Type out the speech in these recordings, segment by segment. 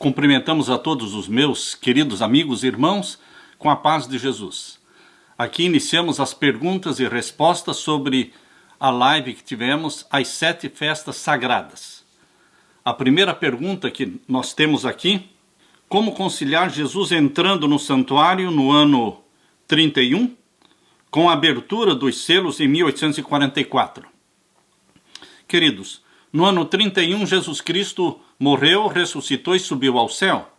Cumprimentamos a todos os meus queridos amigos e irmãos com a paz de Jesus. Aqui iniciamos as perguntas e respostas sobre a live que tivemos, as 7 festas sagradas. A primeira pergunta que nós temos aqui: como conciliar Jesus entrando no santuário no ano 31 com a abertura dos selos em 1844? Queridos, no ano 31 Jesus Cristo morreu, ressuscitou e subiu ao céu.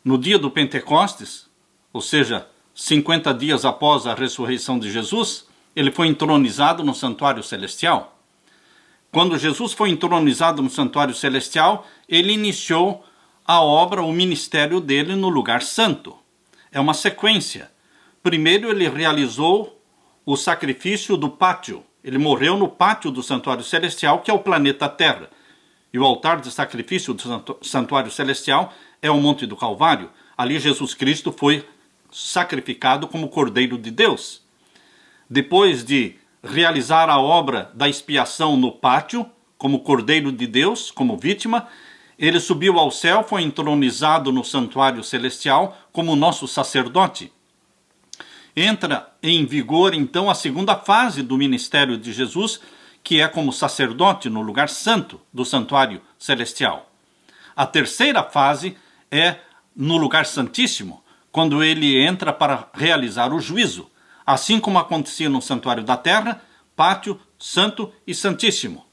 No dia do Pentecostes, ou seja, 50 dias após a ressurreição de Jesus, ele foi entronizado no santuário celestial. Quando Jesus foi entronizado no santuário celestial, ele iniciou a obra, o ministério dele no lugar santo. É uma sequência. Primeiro ele realizou o sacrifício do pátio. Ele morreu no pátio do santuário celestial, que é o planeta Terra. E o altar de sacrifício do santuário celestial é o Monte do Calvário. Ali Jesus Cristo foi sacrificado como Cordeiro de Deus. Depois de realizar a obra da expiação no pátio, como Cordeiro de Deus, como vítima, ele subiu ao céu, foi entronizado no santuário celestial como nosso sacerdote. Entra em vigor, então, a segunda fase do ministério de Jesus, que é como sacerdote no lugar santo do santuário celestial. A terceira fase é no lugar santíssimo, quando ele entra para realizar o juízo, assim como acontecia no santuário da terra, pátio, santo e santíssimo.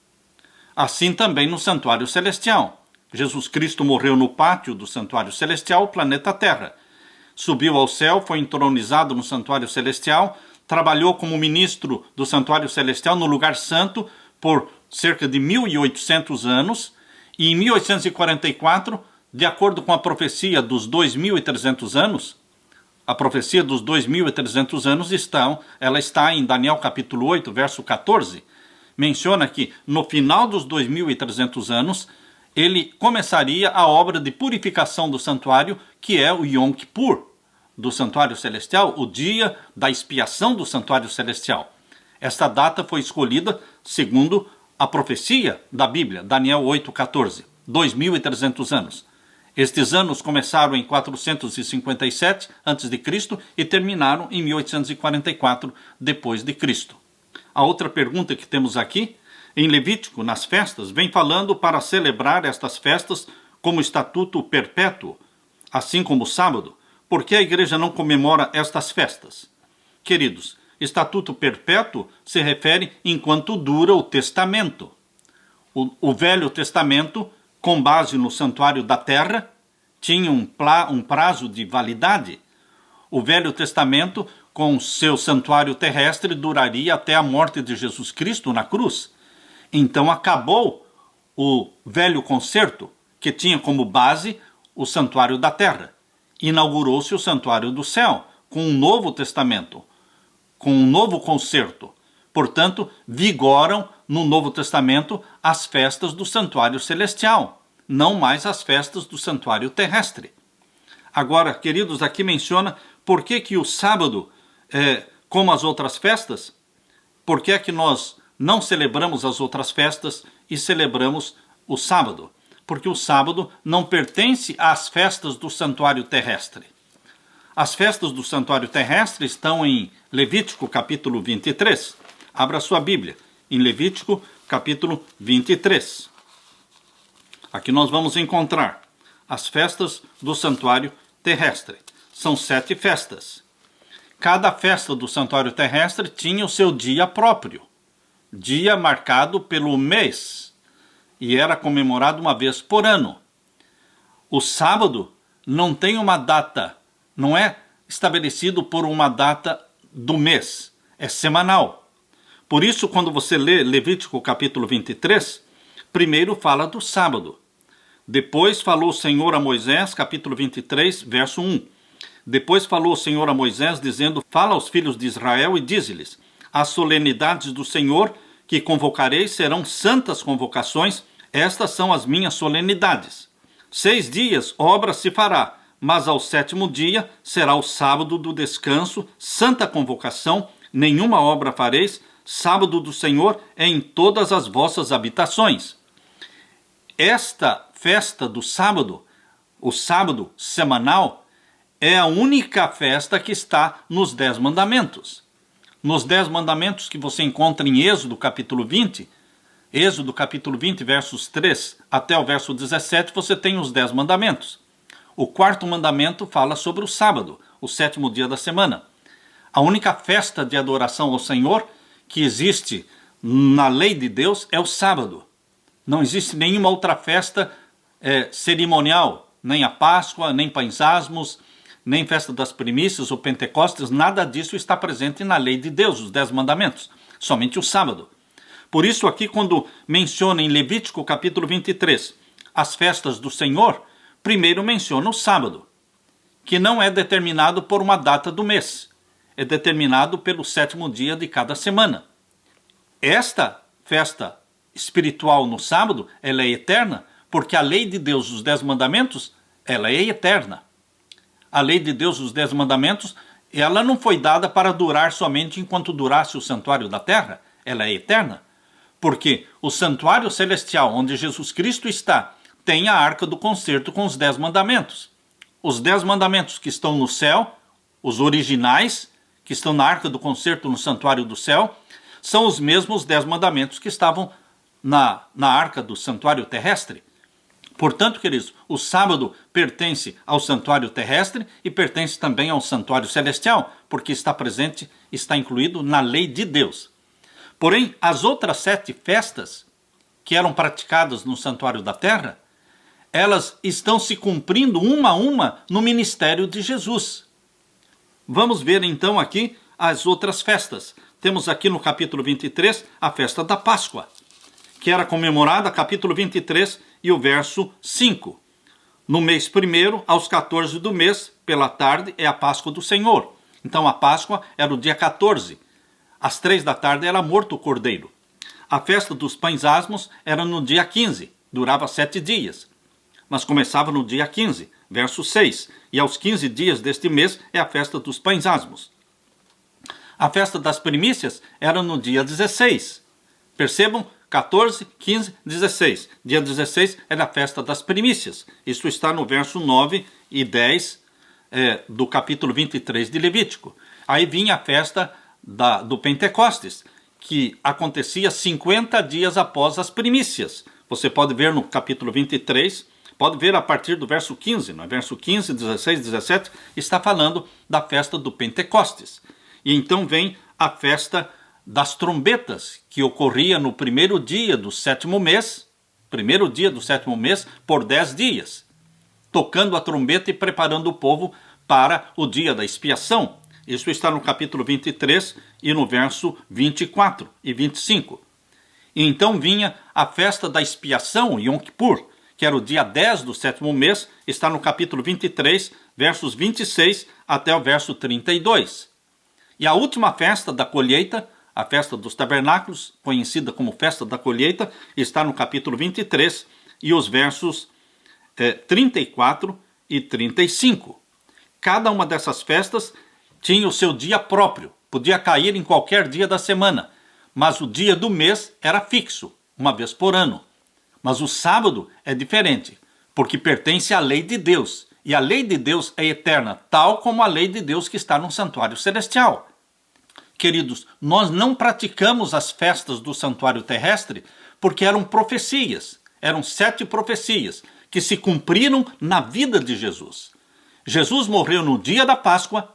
Assim também no santuário celestial. Jesus Cristo morreu no pátio do santuário celestial, planeta Terra. Subiu ao céu, foi entronizado no santuário celestial, trabalhou como ministro do santuário celestial no lugar santo por cerca de 1800 anos, e em 1844, de acordo com a profecia dos 2300 anos, a profecia dos 2300 anos ela está em Daniel capítulo 8, verso 14, menciona que no final dos 2300 anos, ele começaria a obra de purificação do santuário, que é o Yom Kippur, do santuário celestial, o dia da expiação do santuário celestial. Esta data foi escolhida segundo a profecia da Bíblia, Daniel 8,14, 2300 anos. Estes anos começaram em 457 a.C. e terminaram em 1844 depois de Cristo. A outra pergunta que temos aqui, em Levítico, nas festas, vem falando para celebrar estas festas como estatuto perpétuo, assim como o sábado. Por que a igreja não comemora estas festas? Queridos, estatuto perpétuo se refere enquanto dura o testamento. O Velho Testamento, com base no santuário da terra, tinha um prazo de validade. O Velho Testamento, com seu santuário terrestre, duraria até a morte de Jesus Cristo na cruz. Então acabou o velho concerto, que tinha como base o santuário da terra. Inaugurou-se o santuário do céu, com um novo testamento, com um novo concerto. Portanto, vigoram no Novo Testamento as festas do santuário celestial, não mais as festas do santuário terrestre. Agora, queridos, aqui menciona por que o sábado, como as outras festas, por que é que nós não celebramos as outras festas e celebramos o sábado? Porque o sábado não pertence às festas do santuário terrestre. As festas do santuário terrestre estão em Levítico capítulo 23. Abra sua Bíblia, em Levítico capítulo 23. Aqui nós vamos encontrar as festas do santuário terrestre. São 7 festas. Cada festa do santuário terrestre tinha o seu dia próprio, dia marcado pelo mês, e era comemorado uma vez por ano. O sábado não tem uma data, não é estabelecido por uma data do mês, é semanal. Por isso, quando você lê Levítico capítulo 23, primeiro fala do sábado. Depois falou o Senhor a Moisés, capítulo 23, verso 1. Depois falou o Senhor a Moisés, dizendo: fala aos filhos de Israel e dize-lhes: as solenidades do Senhor que convocarei serão santas convocações. Estas são as minhas solenidades. 6 dias obra se fará, mas ao 7º dia será o sábado do descanso, santa convocação, nenhuma obra fareis, sábado do Senhor é em todas as vossas habitações. Esta festa do sábado o sábado semanal, é a única festa que está nos 10 mandamentos. Nos 10 mandamentos que você encontra em Êxodo capítulo 20, Êxodo capítulo 20, versos 3 até o verso 17, você tem os 10 mandamentos. O 4º mandamento fala sobre o sábado, o 7º dia da semana. A única festa de adoração ao Senhor que existe na lei de Deus é o sábado. Não existe nenhuma outra festa cerimonial, nem a Páscoa, nem Pães Asmos, nem festa das primícias ou Pentecostes, nada disso está presente na lei de Deus, os 10 mandamentos, somente o sábado. Por isso aqui quando menciona em Levítico capítulo 23 as festas do Senhor, primeiro menciona o sábado, que não é determinado por uma data do mês, é determinado pelo 7º dia de cada semana. Esta festa espiritual no sábado, ela é eterna, porque a lei de Deus, os 10 mandamentos, ela é eterna. A lei de Deus, os 10 mandamentos, ela não foi dada para durar somente enquanto durasse o santuário da terra, ela é eterna. Porque o santuário celestial, onde Jesus Cristo está, tem a arca do concerto com os 10 mandamentos. Os 10 mandamentos que estão no céu, os originais, que estão na arca do concerto no santuário do céu, são os mesmos 10 mandamentos que estavam na arca do santuário terrestre. Portanto, queridos, o sábado pertence ao santuário terrestre e pertence também ao santuário celestial, porque está presente, está incluído na lei de Deus. Porém, as outras 7 festas que eram praticadas no santuário da terra, elas estão se cumprindo uma a uma no ministério de Jesus. Vamos ver então aqui as outras festas. Temos aqui no capítulo 23 a festa da Páscoa, que era comemorada, capítulo 23 e o verso 5. No mês 1º, aos 14 do mês, pela tarde, é a Páscoa do Senhor. Então a Páscoa era o dia 14. Às 3 da tarde era morto o cordeiro. A festa dos Pães Asmos era no dia 15, durava 7 dias. Mas começava no dia 15, verso 6. E aos 15 dias deste mês é a festa dos Pães Asmos. A festa das primícias era no dia 16. Percebam? 14, 15, 16. Dia 16 era a festa das primícias. Isso está no verso 9 e 10 do capítulo 23 de Levítico. Aí vinha a festa do Pentecostes, que acontecia 50 dias após as primícias. Você pode ver no capítulo 23, pode ver a partir do verso 15. No verso 15, 16, 17, está falando da festa do Pentecostes. E então vem a festa das trombetas, que ocorria no primeiro dia do 7º mês, por 10 dias, tocando a trombeta e preparando o povo para o dia da expiação. Isso está no capítulo 23 e no verso 24 e 25. E então vinha a festa da expiação, Yom Kippur, que era o dia 10 do 7º mês, está no capítulo 23, versos 26 até o verso 32. E a última festa da colheita, a festa dos tabernáculos, conhecida como festa da colheita, está no capítulo 23 e os versos 34 e 35. Cada uma dessas festas tinha o seu dia próprio, podia cair em qualquer dia da semana, mas o dia do mês era fixo, uma vez por ano. Mas o sábado é diferente, porque pertence à lei de Deus, e a lei de Deus é eterna, tal como a lei de Deus que está no santuário celestial. Queridos, nós não praticamos as festas do santuário terrestre porque eram profecias, eram 7 profecias que se cumpriram na vida de Jesus. Jesus morreu no dia da Páscoa,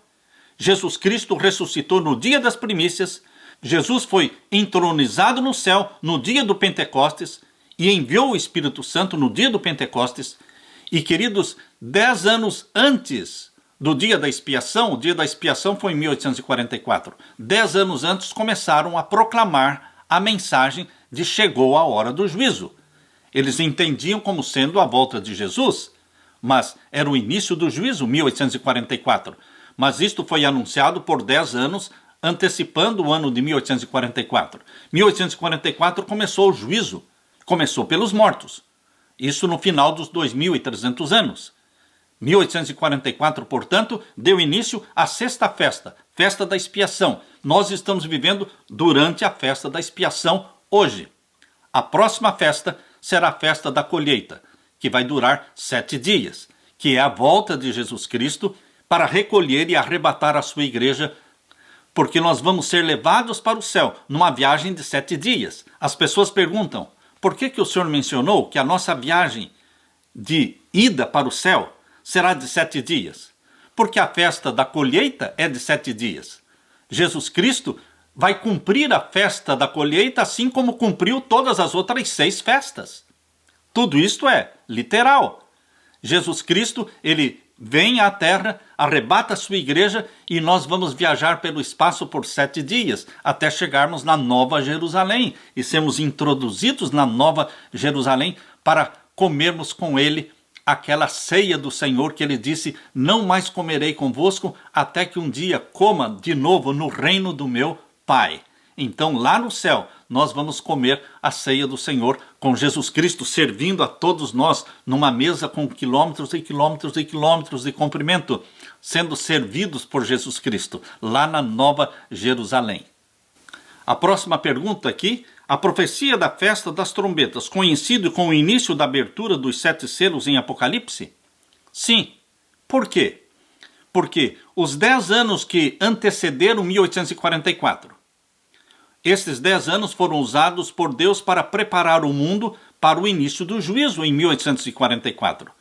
Jesus Cristo ressuscitou no dia das primícias, Jesus foi entronizado no céu no dia do Pentecostes e enviou o Espírito Santo no dia do Pentecostes. E queridos, 10 anos antes do dia da expiação, o dia da expiação foi em 1844, 10 anos antes começaram a proclamar a mensagem de chegou a hora do juízo. Eles entendiam como sendo a volta de Jesus, mas era o início do juízo, 1844. Mas isto foi anunciado por 10 anos, antecipando o ano de 1844. 1844 começou o juízo, começou pelos mortos. Isso no final dos 2.300 anos. 1844, portanto, deu início à 6ª festa, festa da expiação. Nós estamos vivendo durante a festa da expiação hoje. A próxima festa será a festa da colheita, que vai durar 7 dias, que é a volta de Jesus Cristo, para recolher e arrebatar a sua igreja, porque nós vamos ser levados para o céu numa viagem de 7 dias. As pessoas perguntam, por que o Senhor mencionou que a nossa viagem de ida para o céu será de 7 dias? Porque a festa da colheita é de 7 dias. Jesus Cristo vai cumprir a festa da colheita assim como cumpriu todas as outras 6 festas. Tudo isto é literal. Jesus Cristo, ele vem à terra, arrebata a sua igreja e nós vamos viajar pelo espaço por 7 dias, até chegarmos na Nova Jerusalém e sermos introduzidos na Nova Jerusalém para comermos com ele aquela ceia do Senhor que ele disse, não mais comerei convosco até que um dia coma de novo no reino do meu Pai. Então lá no céu nós vamos comer a ceia do Senhor com Jesus Cristo servindo a todos nós numa mesa com quilômetros e quilômetros e quilômetros de comprimento, sendo servidos por Jesus Cristo lá na Nova Jerusalém. A próxima pergunta aqui, a profecia da festa das trombetas coincide com o início da abertura dos 7 selos em Apocalipse? Sim. Por quê? Porque os 10 anos que antecederam 1844, esses 10 anos foram usados por Deus para preparar o mundo para o início do juízo em 1844.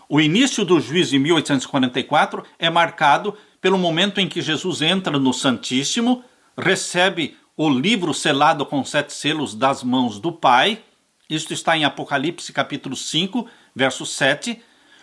O início do juízo em 1844 é marcado pelo momento em que Jesus entra no Santíssimo, recebe o livro selado com 7 selos das mãos do Pai. Isto está em Apocalipse capítulo 5, verso 7,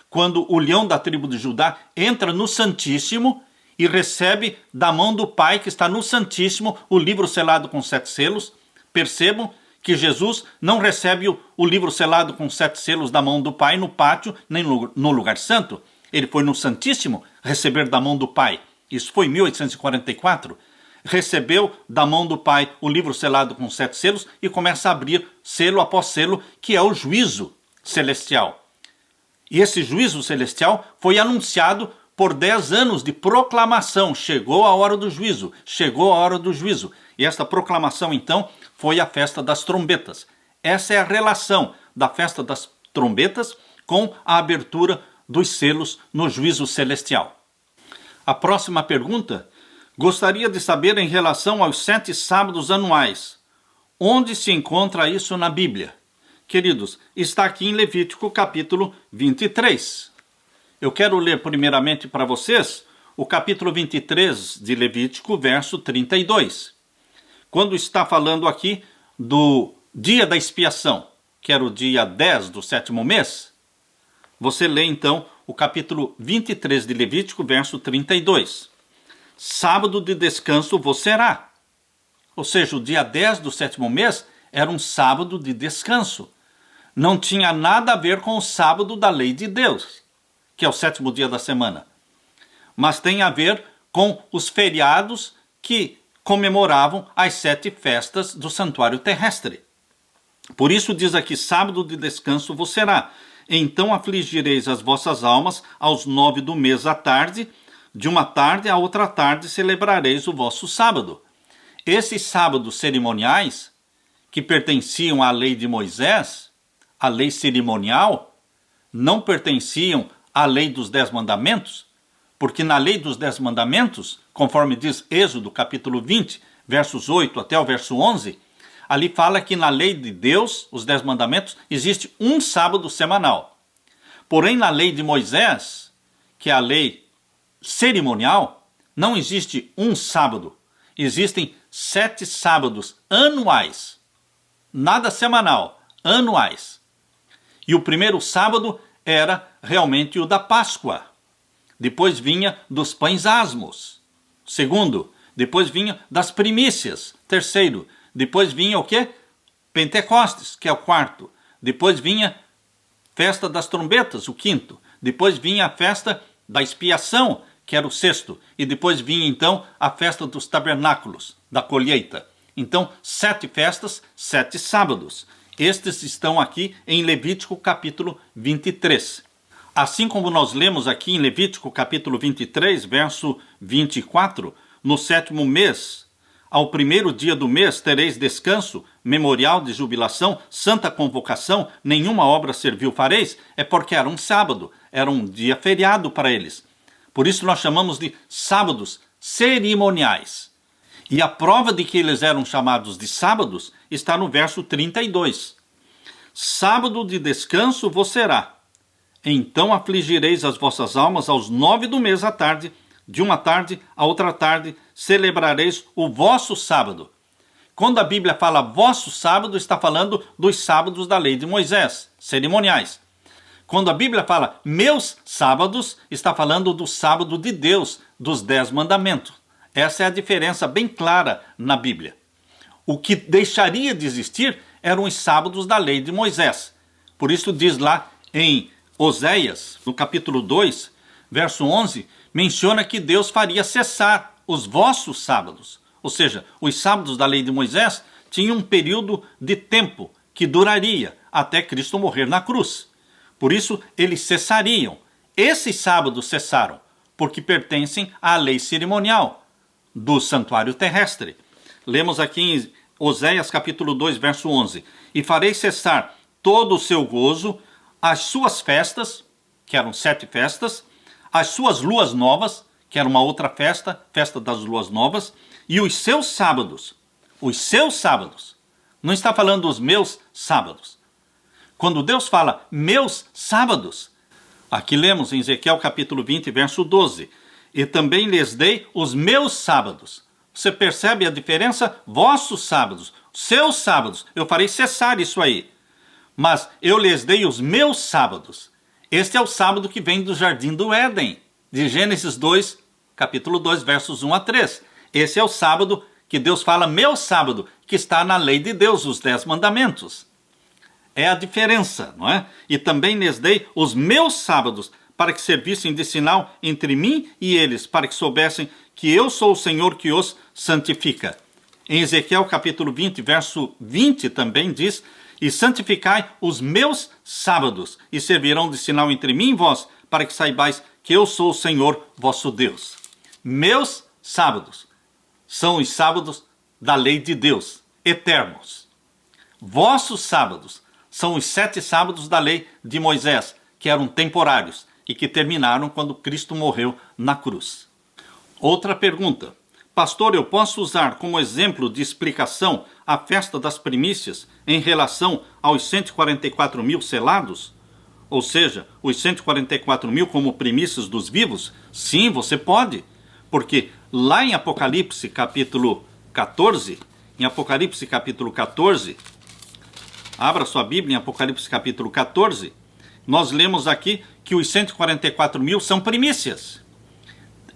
quando o leão da tribo de Judá entra no Santíssimo e recebe da mão do Pai que está no Santíssimo o livro selado com 7 selos. Percebam que Jesus não recebe o livro selado com 7 selos da mão do Pai no pátio, nem no lugar santo. Ele foi no Santíssimo receber da mão do Pai. Isso foi em 1844. Recebeu da mão do Pai o livro selado com 7 selos e começa a abrir selo após selo, que é o juízo celestial. E esse juízo celestial foi anunciado por 10 anos de proclamação. Chegou a hora do juízo, chegou a hora do juízo. E esta proclamação, então, foi a festa das trombetas. Essa é a relação da festa das trombetas com a abertura dos selos no juízo celestial. A próxima pergunta, gostaria de saber em relação aos 7 sábados anuais. Onde se encontra isso na Bíblia? Queridos, está aqui em Levítico capítulo 23. Eu quero ler primeiramente para vocês o capítulo 23 de Levítico, verso 32. Quando está falando aqui do dia da expiação, que era o dia 10 do 7º mês, você lê então o capítulo 23 de Levítico, verso 32. Sábado de descanso vos será. Ou seja, o dia 10 do 7º mês era um sábado de descanso. Não tinha nada a ver com o sábado da lei de Deus, que é o 7º dia da semana. Mas tem a ver com os feriados que comemoravam as 7 festas do santuário terrestre. Por isso diz aqui, sábado de descanso vos será. Então afligireis as vossas almas aos 9 do mês à tarde, de uma tarde a outra tarde celebrareis o vosso sábado. Esses sábados cerimoniais, que pertenciam à lei de Moisés, a lei cerimonial, não pertenciam à lei dos 10 mandamentos, porque na lei dos 10 mandamentos, conforme diz Êxodo capítulo 20, versos 8 até o verso 11, ali fala que na lei de Deus, os 10 mandamentos, existe um sábado semanal. Porém, na lei de Moisés, que é a lei cerimonial, não existe um sábado. Existem 7 sábados anuais. Nada semanal, anuais. E o primeiro sábado era realmente o da Páscoa. Depois vinha dos pães asmos. Segundo, depois vinha das primícias. Terceiro, depois vinha o quê? Pentecostes, que é o quarto. Depois vinha festa das trombetas, o quinto. Depois vinha a festa da expiação, que era o sexto. E depois vinha então a festa dos tabernáculos, da colheita. Então, 7 festas, 7 sábados. Estes estão aqui em Levítico capítulo 23. Assim como nós lemos aqui em Levítico capítulo 23, verso 24, no 7º mês, ao 1º dia do mês tereis descanso, memorial de jubilação, santa convocação, nenhuma obra servil fareis, é porque era um sábado, era um dia feriado para eles. Por isso nós chamamos de sábados cerimoniais. E a prova de que eles eram chamados de sábados está no verso 32. Sábado de descanso vos será. Então afligireis as vossas almas aos 9 do mês à tarde, de uma tarde a outra tarde celebrareis o vosso sábado. Quando a Bíblia fala vosso sábado, está falando dos sábados da lei de Moisés, cerimoniais. Quando a Bíblia fala meus sábados, está falando do sábado de Deus, dos 10 mandamentos. Essa é a diferença bem clara na Bíblia. O que deixaria de existir eram os sábados da lei de Moisés. Por isso diz lá em Oséias, no capítulo 2, verso 11, menciona que Deus faria cessar os vossos sábados. Ou seja, os sábados da lei de Moisés tinham um período de tempo que duraria até Cristo morrer na cruz. Por isso, eles cessariam. Esses sábados cessaram, porque pertencem à lei cerimonial do santuário terrestre. Lemos aqui em Oséias capítulo 2, verso 11. E farei cessar todo o seu gozo, as suas festas, que eram 7 festas, as suas luas novas, que era uma outra festa, festa das luas novas, e os seus sábados. Os seus sábados. Não está falando os meus sábados. Quando Deus fala meus sábados, aqui lemos em Ezequiel capítulo 20, verso 12. E também lhes dei os meus sábados. Você percebe a diferença? Vossos sábados, seus sábados. Eu farei cessar isso aí. Mas eu lhes dei os meus sábados. Este é o sábado que vem do jardim do Éden, de Gênesis 2, capítulo 2, versos 1 a 3. Esse é o sábado que Deus fala, meu sábado, que está na lei de Deus, os 10 mandamentos. É a diferença, não é? E também lhes dei os meus sábados, para que servissem de sinal entre mim e eles, para que soubessem que eu sou o Senhor que os santifica. Em Ezequiel capítulo 20, verso 20 também diz, e santificai os meus sábados, e servirão de sinal entre mim e vós, para que saibais que eu sou o Senhor vosso Deus. Meus sábados são os sábados da lei de Deus, eternos. Vossos sábados são os 7 sábados da lei de Moisés, que eram temporários e que terminaram quando Cristo morreu na cruz. Outra pergunta. Pastor, eu posso usar como exemplo de explicação a festa das primícias em relação aos 144 mil selados? Ou seja, os 144 mil como primícias dos vivos? Sim, você pode. Porque lá em Apocalipse capítulo 14, abra sua Bíblia em Apocalipse capítulo 14, nós lemos aqui que os 144 mil são primícias.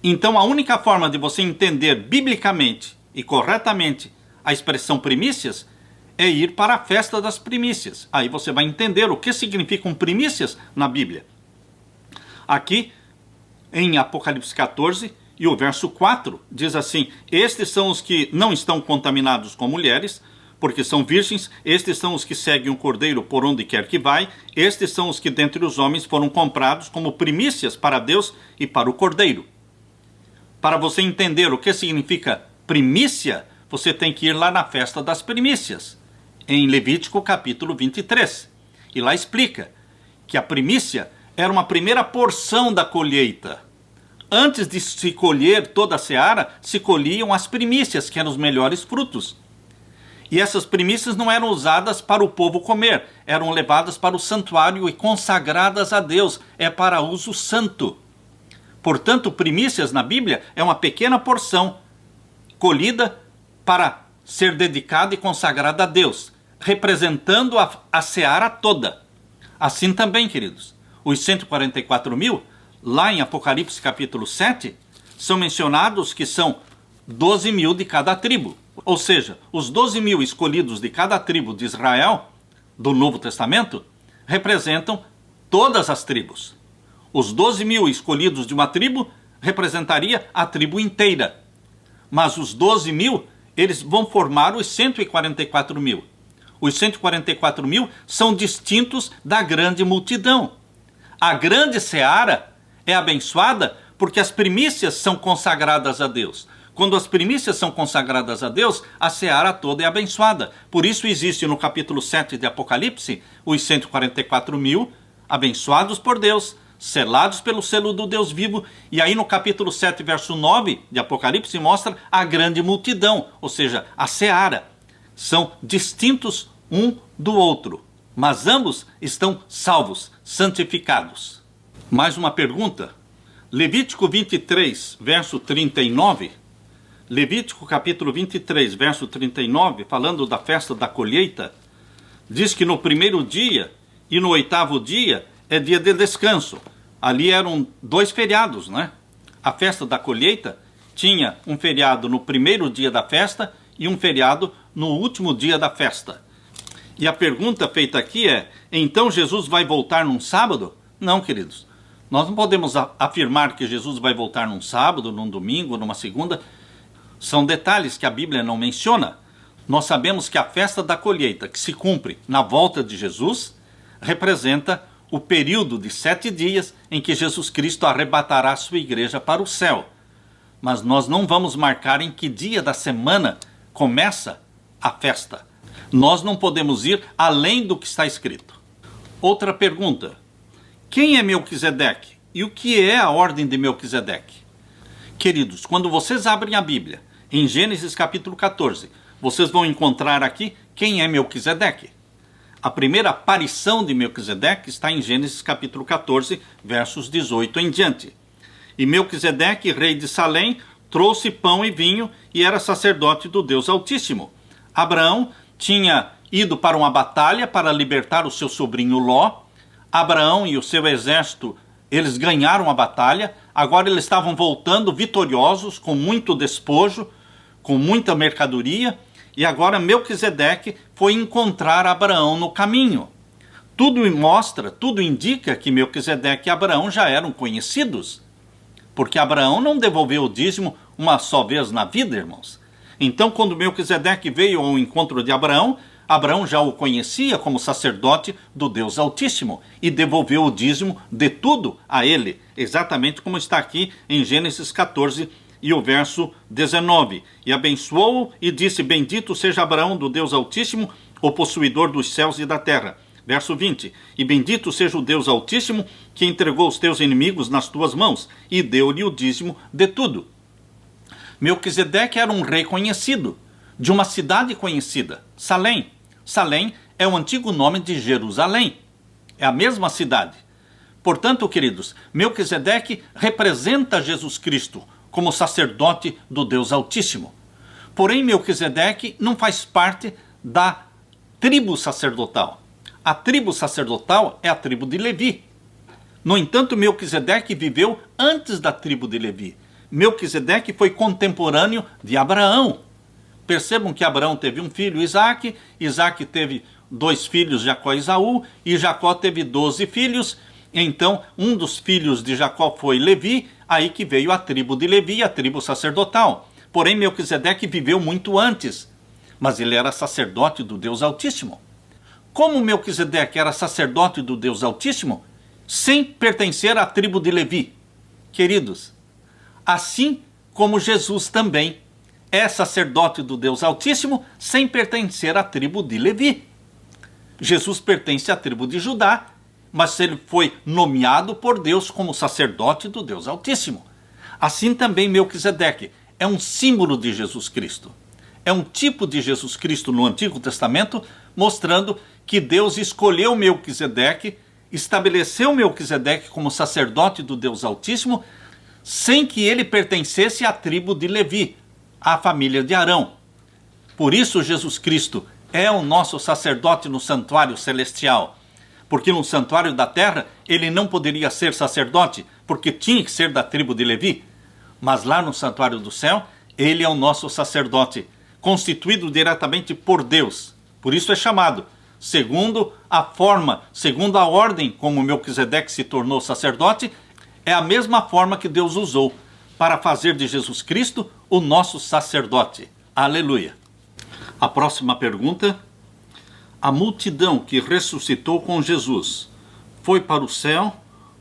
Então a única forma de você entender biblicamente e corretamente a expressão primícias é ir para a festa das primícias. Aí você vai entender o que significam primícias na Bíblia. Aqui em Apocalipse 14 e o verso 4 diz assim, estes são os que não estão contaminados com mulheres, porque são virgens, estes são os que seguem o cordeiro por onde quer que vai, estes são os que dentre os homens foram comprados como primícias para Deus e para o cordeiro. Para você entender o que significa primícia, você tem que ir lá na festa das primícias, em Levítico capítulo 23. E lá explica que a primícia era uma primeira porção da colheita. Antes de se colher toda a seara, se colhiam as primícias, que eram os melhores frutos. E essas primícias não eram usadas para o povo comer, eram levadas para o santuário e consagradas a Deus, é para uso santo. Portanto, primícias na Bíblia é uma pequena porção colhida para ser dedicada e consagrada a Deus, representando a seara toda. Assim também, queridos, os 144 mil, lá em Apocalipse capítulo 7, são mencionados que são 12 mil de cada tribo. Ou seja, os 12 mil escolhidos de cada tribo de Israel, do Novo Testamento, representam todas as tribos. Os 12 mil escolhidos de uma tribo representaria a tribo inteira. Mas os 12 mil, eles vão formar os 144 mil. Os 144 mil são distintos da grande multidão. A grande seara é abençoada porque as primícias são consagradas a Deus. Quando as primícias são consagradas a Deus, a seara toda é abençoada. Por isso existe no capítulo 7 de Apocalipse os 144 mil abençoados por Deus, selados pelo selo do Deus vivo. E aí no capítulo 7, verso 9 de Apocalipse, mostra a grande multidão, ou seja, a seara. São distintos um do outro, mas ambos estão salvos, santificados. Mais uma pergunta. Levítico 23, verso 39. Levítico capítulo 23, verso 39, falando da festa da colheita, diz que no primeiro dia e no 8º dia é dia de descanso. Ali eram 2 feriados, né? A festa da colheita tinha um feriado no primeiro dia da festa e um feriado no último dia da festa. E a pergunta feita aqui é, então Jesus vai voltar num sábado? Não, queridos. Nós não podemos afirmar que Jesus vai voltar num sábado, num domingo, numa segunda. São detalhes que a Bíblia não menciona. Nós sabemos que a festa da colheita, que se cumpre na volta de Jesus, representa o período de 7 dias em que Jesus Cristo arrebatará a sua igreja para o céu. Mas nós não vamos marcar em que dia da semana começa a festa. Nós não podemos ir além do que está escrito. Outra pergunta. Quem é Melquisedeque? E o que é a ordem de Melquisedeque? Queridos, quando vocês abrem a Bíblia, em Gênesis capítulo 14, vocês vão encontrar aqui quem é Melquisedeque. A primeira aparição de Melquisedeque está em Gênesis capítulo 14, versos 18 em diante. E Melquisedeque, rei de Salém, trouxe pão e vinho e era sacerdote do Deus Altíssimo. Abraão tinha ido para uma batalha para libertar o seu sobrinho Ló. Abraão e o seu exército, eles ganharam a batalha. Agora eles estavam voltando vitoriosos, com muito despojo, com muita mercadoria. E agora Melquisedeque foi encontrar Abraão no caminho. Tudo mostra, tudo indica que Melquisedeque e Abraão já eram conhecidos. Porque Abraão não devolveu o dízimo uma só vez na vida, irmãos. Então, quando Melquisedeque veio ao encontro de Abraão, Abraão já o conhecia como sacerdote do Deus Altíssimo e devolveu o dízimo de tudo a ele, exatamente como está aqui em Gênesis 14 e o verso 19. E abençoou-o e disse, bendito seja Abraão do Deus Altíssimo, o possuidor dos céus e da terra. Verso 20, e bendito seja o Deus Altíssimo, que entregou os teus inimigos nas tuas mãos, e deu-lhe o dízimo de tudo. Melquisedeque era um rei conhecido, de uma cidade conhecida, Salém. Salém é o antigo nome de Jerusalém, é a mesma cidade. Portanto, queridos, Melquisedeque representa Jesus Cristo como sacerdote do Deus Altíssimo. Porém, Melquisedeque não faz parte da tribo sacerdotal. A tribo sacerdotal é a tribo de Levi. No entanto, Melquisedeque viveu antes da tribo de Levi. Melquisedeque foi contemporâneo de Abraão. Percebam que Abraão teve um filho, Isaque. Isaque teve 2 filhos, Jacó e Esaú. E Jacó teve 12 filhos. Então, um dos filhos de Jacó foi Levi. Aí que veio a tribo de Levi, a tribo sacerdotal. Porém, Melquisedeque viveu muito antes. Mas ele era sacerdote do Deus Altíssimo. Como Melquisedeque era sacerdote do Deus Altíssimo, sem pertencer à tribo de Levi? Queridos, assim como Jesus também é sacerdote do Deus Altíssimo, sem pertencer à tribo de Levi. Jesus pertence à tribo de Judá, mas ele foi nomeado por Deus como sacerdote do Deus Altíssimo. Assim também Melquisedeque é um símbolo de Jesus Cristo. É um tipo de Jesus Cristo no Antigo Testamento, mostrando que Deus escolheu Melquisedeque, estabeleceu Melquisedeque como sacerdote do Deus Altíssimo, sem que ele pertencesse à tribo de Levi, à família de Arão. Por isso Jesus Cristo é o nosso sacerdote no santuário celestial, porque no santuário da terra ele não poderia ser sacerdote, porque tinha que ser da tribo de Levi, mas lá no santuário do céu, ele é o nosso sacerdote, constituído diretamente por Deus. Por isso é chamado, segundo a forma, segundo a ordem como Melquisedeque se tornou sacerdote, é a mesma forma que Deus usou para fazer de Jesus Cristo o nosso sacerdote. Aleluia. A próxima pergunta. A multidão que ressuscitou com Jesus foi para o céu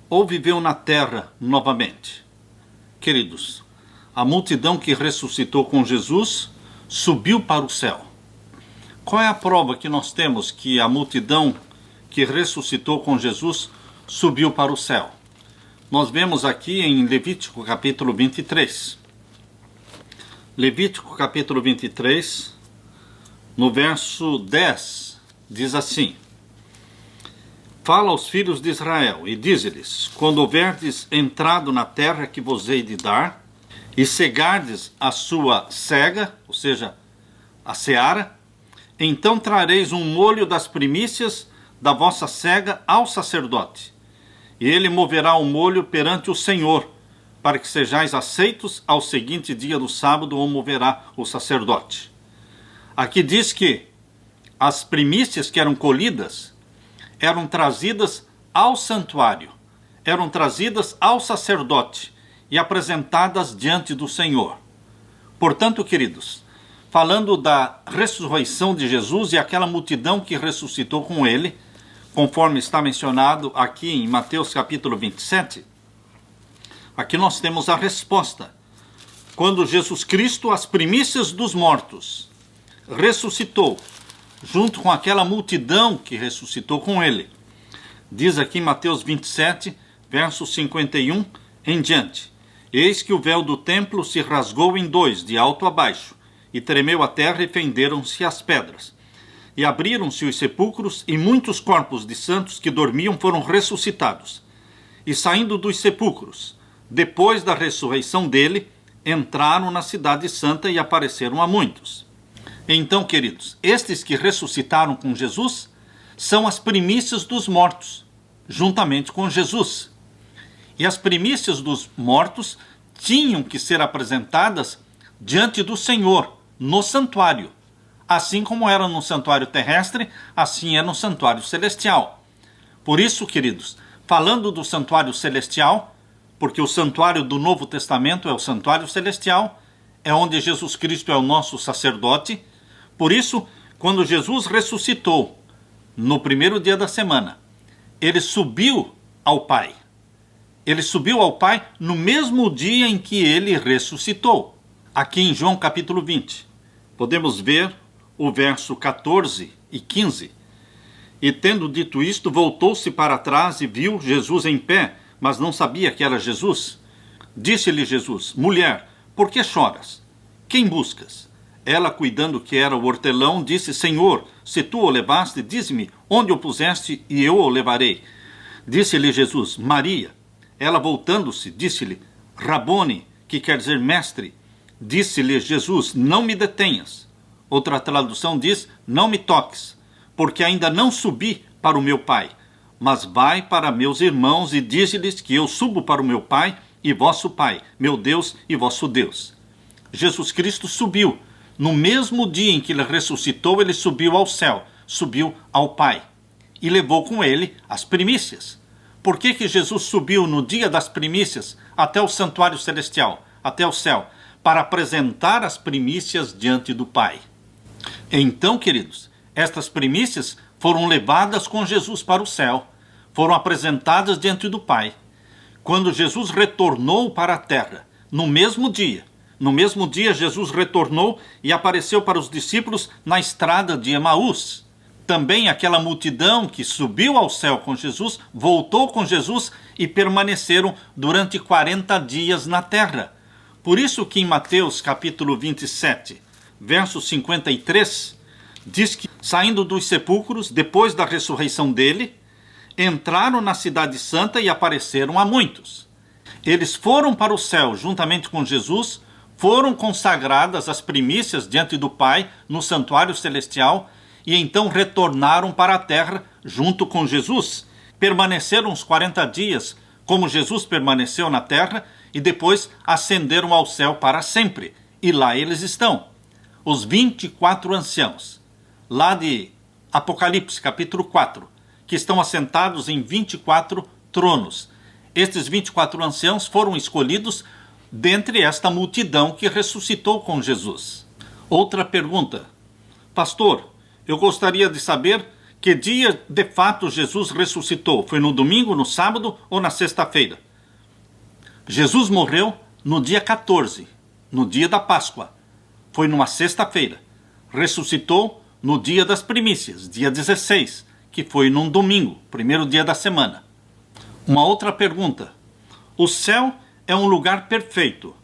ou viveu na terra novamente? Queridos, a multidão que ressuscitou com Jesus subiu para o céu. Qual é a prova que nós temos que a multidão que ressuscitou com Jesus subiu para o céu? Nós vemos aqui em Levítico capítulo 23. Levítico capítulo 23, no verso 10, diz assim: Fala aos filhos de Israel e dize-lhes: quando houverdes entrado na terra que vos hei de dar, e cegardes a sua cega, ou seja, a seara, então trareis um molho das primícias da vossa cega ao sacerdote, e ele moverá o molho perante o Senhor, para que sejais aceitos ao seguinte dia do sábado, o moverá o sacerdote. Aqui diz que as primícias que eram colhidas eram trazidas ao santuário, eram trazidas ao sacerdote e apresentadas diante do Senhor. Portanto, queridos, falando da ressurreição de Jesus e aquela multidão que ressuscitou com ele, conforme está mencionado aqui em Mateus capítulo 27, aqui nós temos a resposta. Quando Jesus Cristo, as primícias dos mortos, ressuscitou, junto com aquela multidão que ressuscitou com ele. Diz aqui em Mateus 27, verso 51 em diante: Eis que o véu do templo se rasgou em dois, de alto a baixo, e tremeu a terra e fenderam-se as pedras. E abriram-se os sepulcros, e muitos corpos de santos que dormiam foram ressuscitados. E saindo dos sepulcros, depois da ressurreição dele, entraram na cidade santa e apareceram a muitos. Então, queridos, estes que ressuscitaram com Jesus são as primícias dos mortos, juntamente com Jesus. E as primícias dos mortos tinham que ser apresentadas diante do Senhor, no santuário. Assim como era no santuário terrestre, assim é no santuário celestial. Por isso, queridos, falando do santuário celestial, porque o santuário do Novo Testamento é o santuário celestial, é onde Jesus Cristo é o nosso sacerdote. Por isso, quando Jesus ressuscitou, no primeiro dia da semana, ele subiu ao Pai. Ele subiu ao Pai no mesmo dia em que ele ressuscitou. Aqui em João capítulo 20, podemos ver o verso 14 e 15. E tendo dito isto, voltou-se para trás e viu Jesus em pé, mas não sabia que era Jesus. Disse-lhe Jesus: Mulher, por que choras? Quem buscas? Ela, cuidando que era o hortelão, disse: Senhor, se tu o levaste, dize-me onde o puseste e eu o levarei. Disse-lhe Jesus: Maria. Ela, voltando-se, disse-lhe: Rabone, que quer dizer mestre. Disse-lhe Jesus: Não me detenhas. Outra tradução diz: Não me toques, porque ainda não subi para o meu Pai. Mas vai para meus irmãos e dize-lhes que eu subo para o meu Pai e vosso Pai, meu Deus e vosso Deus. Jesus Cristo subiu. No mesmo dia em que ele ressuscitou, ele subiu ao céu, subiu ao Pai e levou com ele as primícias. Por que que Jesus subiu no dia das primícias até o santuário celestial, até o céu? Para apresentar as primícias diante do Pai. Então, queridos, estas primícias foram levadas com Jesus para o céu, foram apresentadas diante do Pai. Quando Jesus retornou para a terra, no mesmo dia Jesus retornou e apareceu para os discípulos na estrada de Emaús. Também aquela multidão que subiu ao céu com Jesus, voltou com Jesus e permaneceram durante 40 dias na terra. Por isso que em Mateus capítulo 27, verso 53, diz que, saindo dos sepulcros, depois da ressurreição dele, entraram na cidade santa e apareceram a muitos. Eles foram para o céu juntamente com Jesus, foram consagradas as primícias diante do Pai no santuário celestial e então retornaram para a terra junto com Jesus. Permaneceram os 40 dias como Jesus permaneceu na terra e depois ascenderam ao céu para sempre. E lá eles estão, os 24 anciãos, lá de Apocalipse capítulo 4, que estão assentados em 24 tronos. Estes 24 anciãos foram escolhidos dentre esta multidão que ressuscitou com Jesus. Outra pergunta: pastor, eu gostaria de saber que dia de fato Jesus ressuscitou. Foi no domingo, no sábado ou na sexta-feira? Jesus morreu no dia 14, no dia da Páscoa. Foi numa sexta-feira. Ressuscitou no dia das primícias, dia 16, que foi num domingo, primeiro dia da semana. Uma outra pergunta: O céu é um lugar perfeito.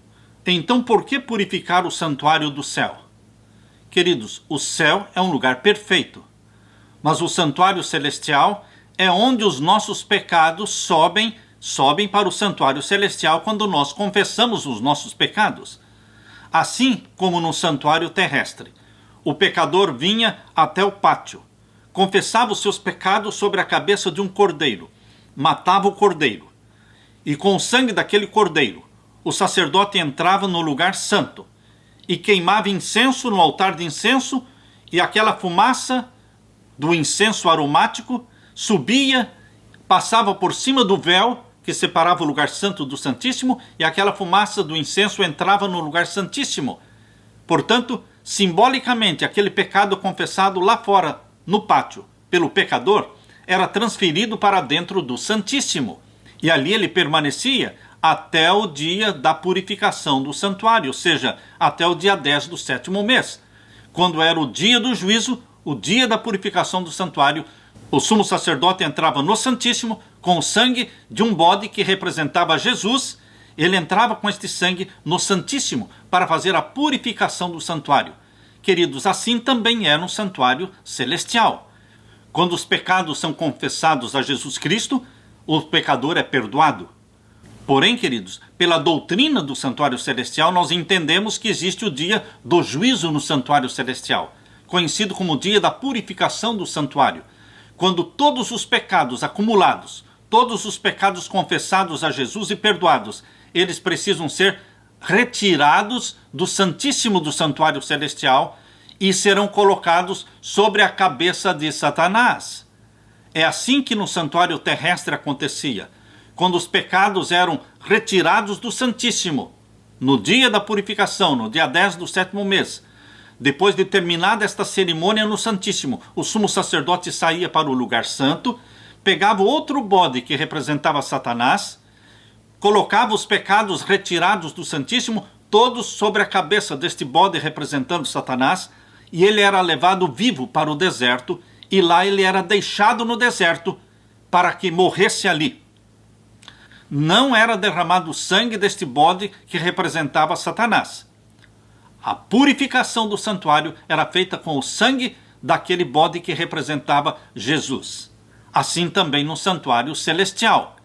Então por que purificar o santuário do céu? Queridos, o céu é um lugar perfeito. Mas o santuário celestial é onde os nossos pecados sobem para o santuário celestial quando nós confessamos os nossos pecados. Assim como no santuário terrestre, o pecador vinha até o pátio, confessava os seus pecados sobre a cabeça de um cordeiro, matava o cordeiro, e com o sangue daquele cordeiro, o sacerdote entrava no lugar santo e queimava incenso no altar de incenso, e aquela fumaça do incenso aromático subia, passava por cima do véu que separava o lugar santo do santíssimo, e aquela fumaça do incenso entrava no lugar santíssimo. Portanto, simbolicamente, aquele pecado confessado lá fora, no pátio, pelo pecador, era transferido para dentro do santíssimo. E ali ele permanecia até o dia da purificação do santuário, ou seja, até o dia 10 do 7º mês. Quando era o dia do juízo, o dia da purificação do santuário, o sumo sacerdote entrava no Santíssimo com o sangue de um bode que representava Jesus. Ele entrava com este sangue no Santíssimo para fazer a purificação do santuário. Queridos, assim também é no santuário celestial. Quando os pecados são confessados a Jesus Cristo, o pecador é perdoado. Porém, queridos, pela doutrina do santuário celestial, nós entendemos que existe o dia do juízo no santuário celestial, conhecido como o dia da purificação do santuário, quando todos os pecados acumulados, todos os pecados confessados a Jesus e perdoados, eles precisam ser retirados do Santíssimo do santuário celestial e serão colocados sobre a cabeça de Satanás. É assim que no santuário terrestre acontecia. Quando os pecados eram retirados do Santíssimo, no dia da purificação, no dia 10 do 7º mês, depois de terminada esta cerimônia no Santíssimo, o sumo sacerdote saía para o lugar santo, pegava outro bode que representava Satanás, colocava os pecados retirados do Santíssimo, todos sobre a cabeça deste bode representando Satanás, e ele era levado vivo para o deserto, e lá ele era deixado no deserto para que morresse ali. Não era derramado o sangue deste bode que representava Satanás. A purificação do santuário era feita com o sangue daquele bode que representava Jesus. Assim também no santuário celestial.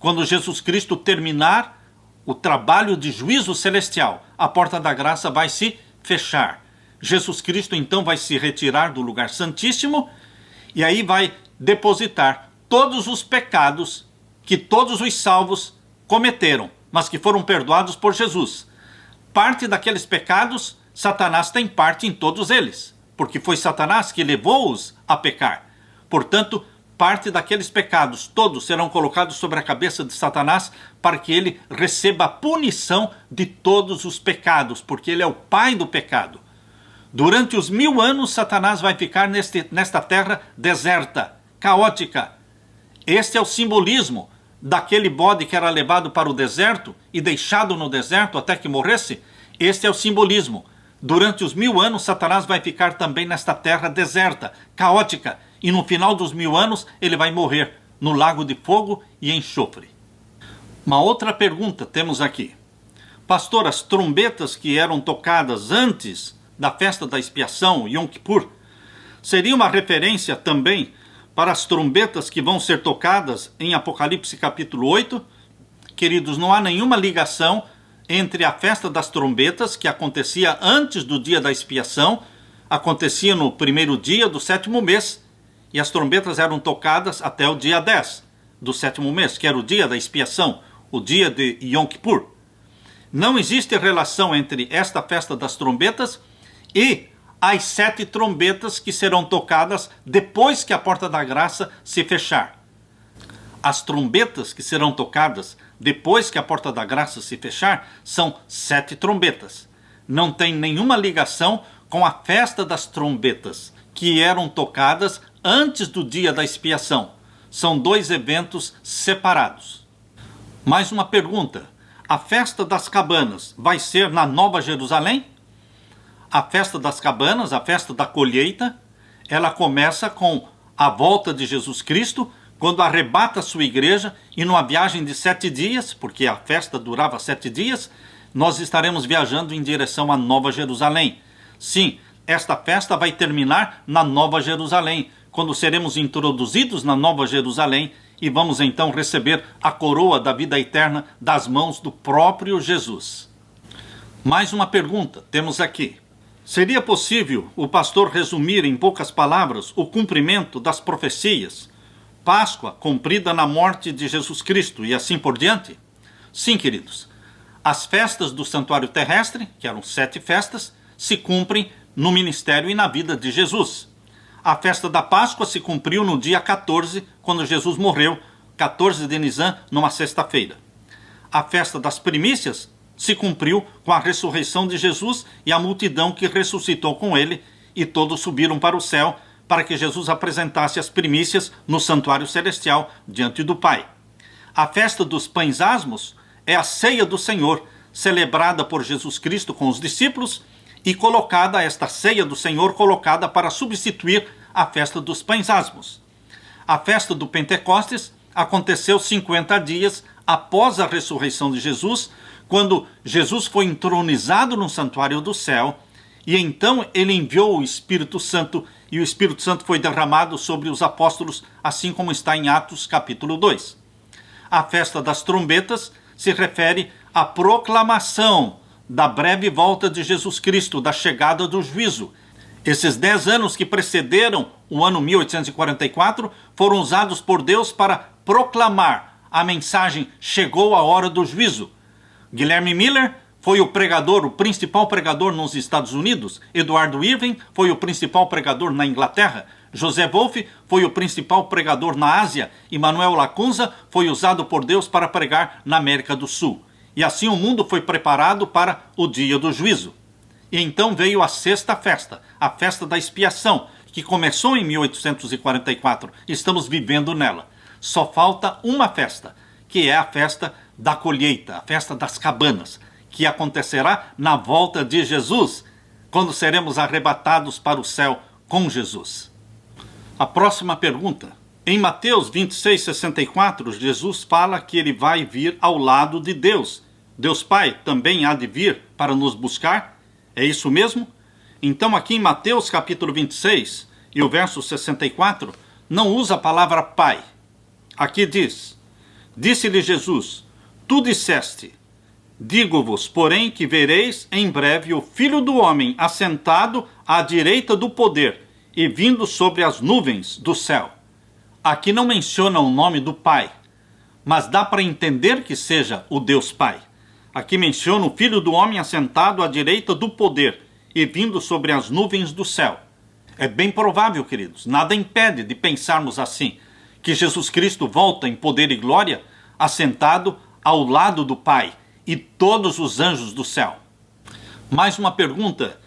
Quando Jesus Cristo terminar o trabalho de juízo celestial, a porta da graça vai se fechar. Jesus Cristo então vai se retirar do lugar santíssimo e aí vai depositar todos os pecados que todos os salvos cometeram, mas que foram perdoados por Jesus. Parte daqueles pecados, Satanás tem parte em todos eles, porque foi Satanás que levou-os a pecar. Portanto, parte daqueles pecados, todos serão colocados sobre a cabeça de Satanás para que ele receba a punição de todos os pecados, porque ele é o pai do pecado. Durante os 1000 anos, Satanás vai ficar nesta terra deserta, caótica. Este é o simbolismo daquele bode que era levado para o deserto e deixado no deserto até que morresse. Este é o simbolismo. Durante os 1000 anos, Satanás vai ficar também nesta terra deserta, caótica, e no final dos 1000 anos ele vai morrer no lago de fogo e enxofre. Uma outra pergunta temos aqui. Pastor, as trombetas que eram tocadas antes da festa da expiação, Yom Kippur, seria uma referência também para as trombetas que vão ser tocadas em Apocalipse capítulo 8? Queridos, não há nenhuma ligação entre a festa das trombetas, que acontecia antes do dia da expiação, acontecia no primeiro dia do 7º mês, e as trombetas eram tocadas até o dia 10 do 7º mês, que era o dia da expiação, o dia de Yom Kippur. Não existe relação entre esta festa das trombetas e as 7 trombetas que serão tocadas depois que a porta da graça se fechar. As trombetas que serão tocadas depois que a porta da graça se fechar são 7 trombetas. Não tem nenhuma ligação com a festa das trombetas, que eram tocadas antes do dia da expiação. São 2 eventos separados. Mais uma pergunta. A festa das cabanas vai ser na Nova Jerusalém? A festa das cabanas, a festa da colheita, ela começa com a volta de Jesus Cristo, quando arrebata a sua igreja e numa viagem de 7 dias, porque a festa durava 7 dias, nós estaremos viajando em direção à Nova Jerusalém. Sim, esta festa vai terminar na Nova Jerusalém, quando seremos introduzidos na Nova Jerusalém e vamos então receber a coroa da vida eterna das mãos do próprio Jesus. Mais uma pergunta temos aqui. Seria possível o pastor resumir em poucas palavras o cumprimento das profecias? Páscoa cumprida na morte de Jesus Cristo e assim por diante? Sim, queridos. As festas do santuário terrestre, que eram 7 festas, se cumprem no ministério e na vida de Jesus. A festa da Páscoa se cumpriu no dia 14, quando Jesus morreu, 14 de Nisan, numa sexta-feira. A festa das primícias se cumpriu com a ressurreição de Jesus e a multidão que ressuscitou com ele, e todos subiram para o céu para que Jesus apresentasse as primícias no santuário celestial diante do Pai. A festa dos pães asmos é a ceia do Senhor, celebrada por Jesus Cristo com os discípulos, e colocada esta ceia do Senhor colocada para substituir a festa dos pães asmos. A festa do Pentecostes aconteceu 50 dias após a ressurreição de Jesus, quando Jesus foi entronizado no santuário do céu, e então ele enviou o Espírito Santo, e o Espírito Santo foi derramado sobre os apóstolos, assim como está em Atos capítulo 2. A festa das trombetas se refere à proclamação da breve volta de Jesus Cristo, da chegada do juízo. Esses 10 anos que precederam o ano 1844 foram usados por Deus para proclamar a mensagem: chegou a hora do juízo. Guilherme Miller foi o pregador, o principal pregador nos Estados Unidos. Eduardo Irving foi o principal pregador na Inglaterra. José Wolff foi o principal pregador na Ásia. E Manuel Lacunza foi usado por Deus para pregar na América do Sul. E assim o mundo foi preparado para o dia do juízo. E então veio a sexta festa, a festa da expiação, que começou em 1844. Estamos vivendo nela. Só falta uma festa, que é a festa da colheita, a festa das cabanas, que acontecerá na volta de Jesus, quando seremos arrebatados para o céu com Jesus. A próxima pergunta. Em Mateus 26:64, Jesus fala que ele vai vir ao lado de Deus. Deus Pai também há de vir para nos buscar? É isso mesmo? Então aqui em Mateus capítulo 26 e o verso 64, não usa a palavra Pai. Aqui diz: disse-lhe Jesus: tu disseste, digo-vos, porém, que vereis em breve o Filho do Homem assentado à direita do poder e vindo sobre as nuvens do céu. Aqui não menciona o nome do Pai, mas dá para entender que seja o Deus Pai. Aqui menciona o Filho do Homem assentado à direita do poder e vindo sobre as nuvens do céu. É bem provável, queridos, nada impede de pensarmos assim, que Jesus Cristo volta em poder e glória, assentado ao lado do Pai e todos os anjos do céu. Mais uma pergunta.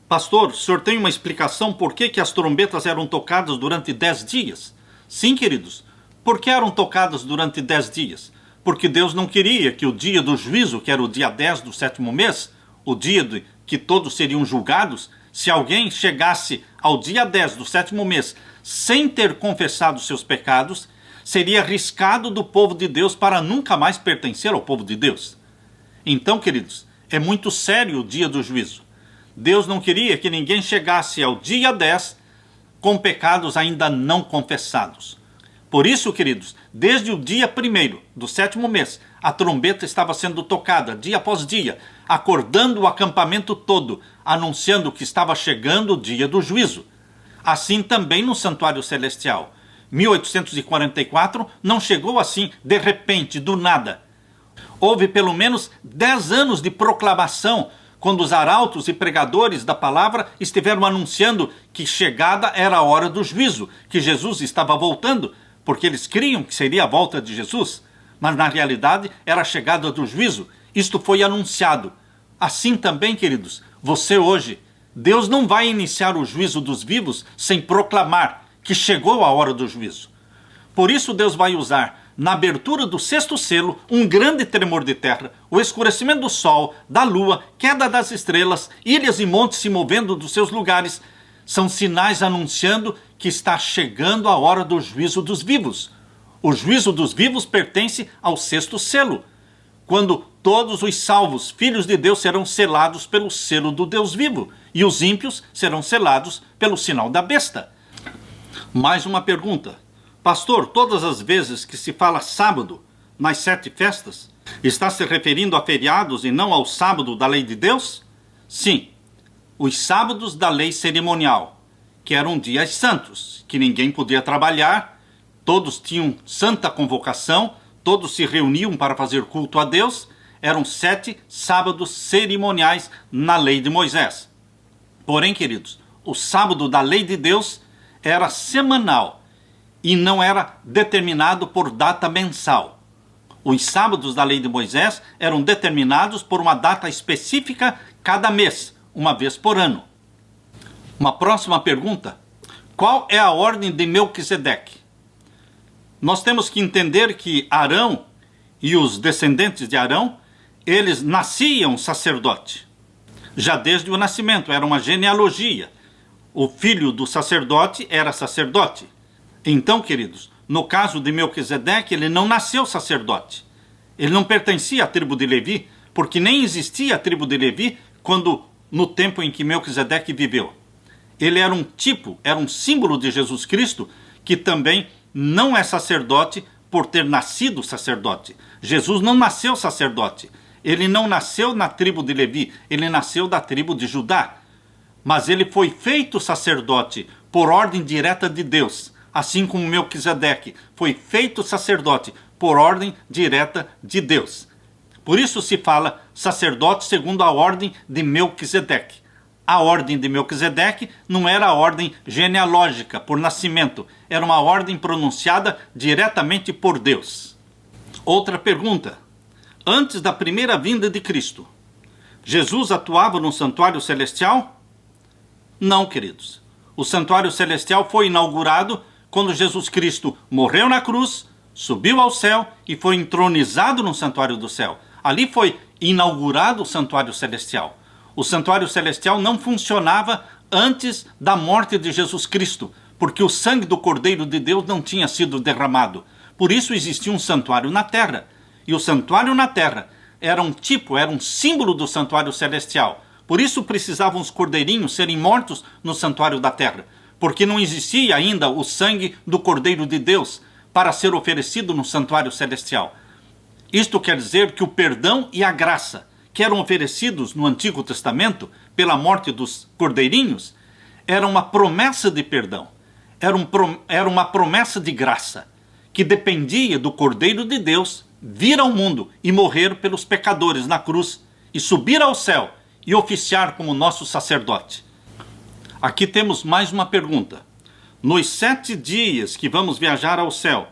Pastor, o senhor tem uma explicação por que as trombetas eram tocadas durante 10 dias? Sim, queridos. Por que eram tocadas durante 10 dias? Porque Deus não queria que o dia do juízo, que era o dia 10 do 7º mês, o dia de que todos seriam julgados, se alguém chegasse ao dia 10 do 7º mês sem ter confessado seus pecados, seria riscado do povo de Deus para nunca mais pertencer ao povo de Deus. Então, queridos, é muito sério o dia do juízo. Deus não queria que ninguém chegasse ao dia 10 com pecados ainda não confessados. Por isso, queridos, desde o dia 1º do 7º mês, a trombeta estava sendo tocada dia após dia, acordando o acampamento todo, anunciando que estava chegando o dia do juízo. Assim também no santuário celestial. 1844 não chegou assim de repente, do nada. Houve pelo menos 10 anos de proclamação, quando os arautos e pregadores da palavra estiveram anunciando que chegada era a hora do juízo, que Jesus estava voltando, porque eles criam que seria a volta de Jesus, mas na realidade era a chegada do juízo. Isto foi anunciado. Assim também, queridos, você hoje, Deus não vai iniciar o juízo dos vivos sem proclamar que chegou a hora do juízo. Por isso Deus vai usar, na abertura do 6º selo, um grande tremor de terra, o escurecimento do sol, da lua, queda das estrelas, ilhas e montes se movendo dos seus lugares. São sinais anunciando que está chegando a hora do juízo dos vivos. O juízo dos vivos pertence ao sexto selo, quando todos os salvos, filhos de Deus, serão selados pelo selo do Deus vivo, e os ímpios serão selados pelo sinal da besta. Mais uma pergunta. Pastor, todas as vezes que se fala sábado nas 7 festas, está se referindo a feriados e não ao sábado da lei de Deus? Sim, os sábados da lei cerimonial, que eram dias santos, que ninguém podia trabalhar, todos tinham santa convocação, todos se reuniam para fazer culto a Deus, eram 7 sábados cerimoniais na lei de Moisés. Porém, queridos, o sábado da lei de Deus era semanal e não era determinado por data mensal. Os sábados da lei de Moisés eram determinados por uma data específica cada mês, uma vez por ano. Uma próxima pergunta: qual é a ordem de Melquisedeque? Nós temos que entender que Arão e os descendentes de Arão, eles nasciam sacerdote. Já desde o nascimento, era uma genealogia. O filho do sacerdote era sacerdote. Então, queridos, no caso de Melquisedeque, ele não nasceu sacerdote. Ele não pertencia à tribo de Levi, porque nem existia a tribo de Levi no tempo em que Melquisedeque viveu. Ele era um tipo, era um símbolo de Jesus Cristo, que também não é sacerdote por ter nascido sacerdote. Jesus não nasceu sacerdote. Ele não nasceu na tribo de Levi, ele nasceu da tribo de Judá. Mas ele foi feito sacerdote por ordem direta de Deus, assim como Melquisedeque foi feito sacerdote por ordem direta de Deus. Por isso se fala sacerdote segundo a ordem de Melquisedeque. A ordem de Melquisedeque não era a ordem genealógica, por nascimento. Era uma ordem pronunciada diretamente por Deus. Outra pergunta. Antes da primeira vinda de Cristo, Jesus atuava no santuário celestial? Não, queridos. O santuário celestial foi inaugurado quando Jesus Cristo morreu na cruz, subiu ao céu e foi entronizado no santuário do céu. Ali foi inaugurado o santuário celestial. O santuário celestial não funcionava antes da morte de Jesus Cristo, porque o sangue do Cordeiro de Deus não tinha sido derramado. Por isso existia um santuário na terra. E o santuário na terra era um símbolo do santuário celestial. Por isso precisavam os cordeirinhos serem mortos no santuário da terra, porque não existia ainda o sangue do Cordeiro de Deus para ser oferecido no santuário celestial. Isto quer dizer que o perdão e a graça que eram oferecidos no Antigo Testamento pela morte dos cordeirinhos era uma promessa de perdão, era uma promessa de graça que dependia do Cordeiro de Deus vir ao mundo e morrer pelos pecadores na cruz e subir ao céu e oficiar como nosso sacerdote. Aqui temos mais uma pergunta. Nos 7 dias que vamos viajar ao céu,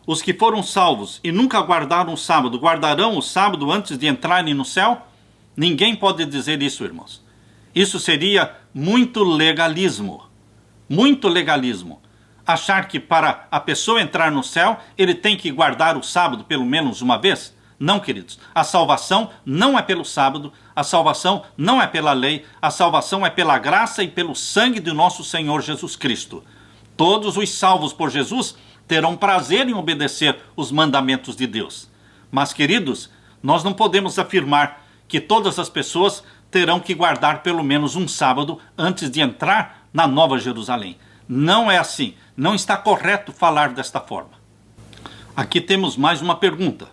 os que foram salvos e nunca guardaram o sábado, guardarão o sábado antes de entrarem no céu? Ninguém pode dizer isso, irmãos. Isso seria muito legalismo. Muito legalismo. Achar que para a pessoa entrar no céu, ele tem que guardar o sábado pelo menos uma vez? Não, queridos. A salvação não é pelo sábado, a salvação não é pela lei, a salvação é pela graça e pelo sangue de nosso Senhor Jesus Cristo. Todos os salvos por Jesus terão prazer em obedecer os mandamentos de Deus. Mas, queridos, nós não podemos afirmar que todas as pessoas terão que guardar pelo menos um sábado antes de entrar na Nova Jerusalém. Não é assim. Não está correto falar desta forma. Aqui temos mais uma pergunta.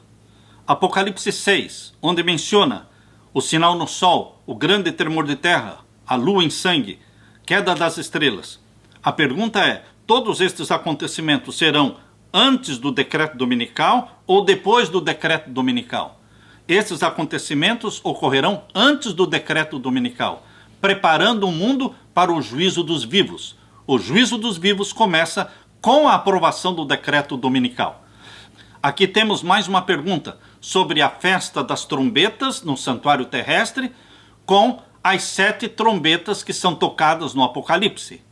Apocalipse 6, onde menciona o sinal no sol, o grande tremor de terra, a lua em sangue, queda das estrelas. A pergunta é, todos estes acontecimentos serão antes do decreto dominical ou depois do decreto dominical? Esses acontecimentos ocorrerão antes do decreto dominical, preparando o mundo para o juízo dos vivos. O juízo dos vivos começa com a aprovação do decreto dominical. Aqui temos mais uma pergunta sobre a festa das trombetas no santuário terrestre com as 7 trombetas que são tocadas no Apocalipse.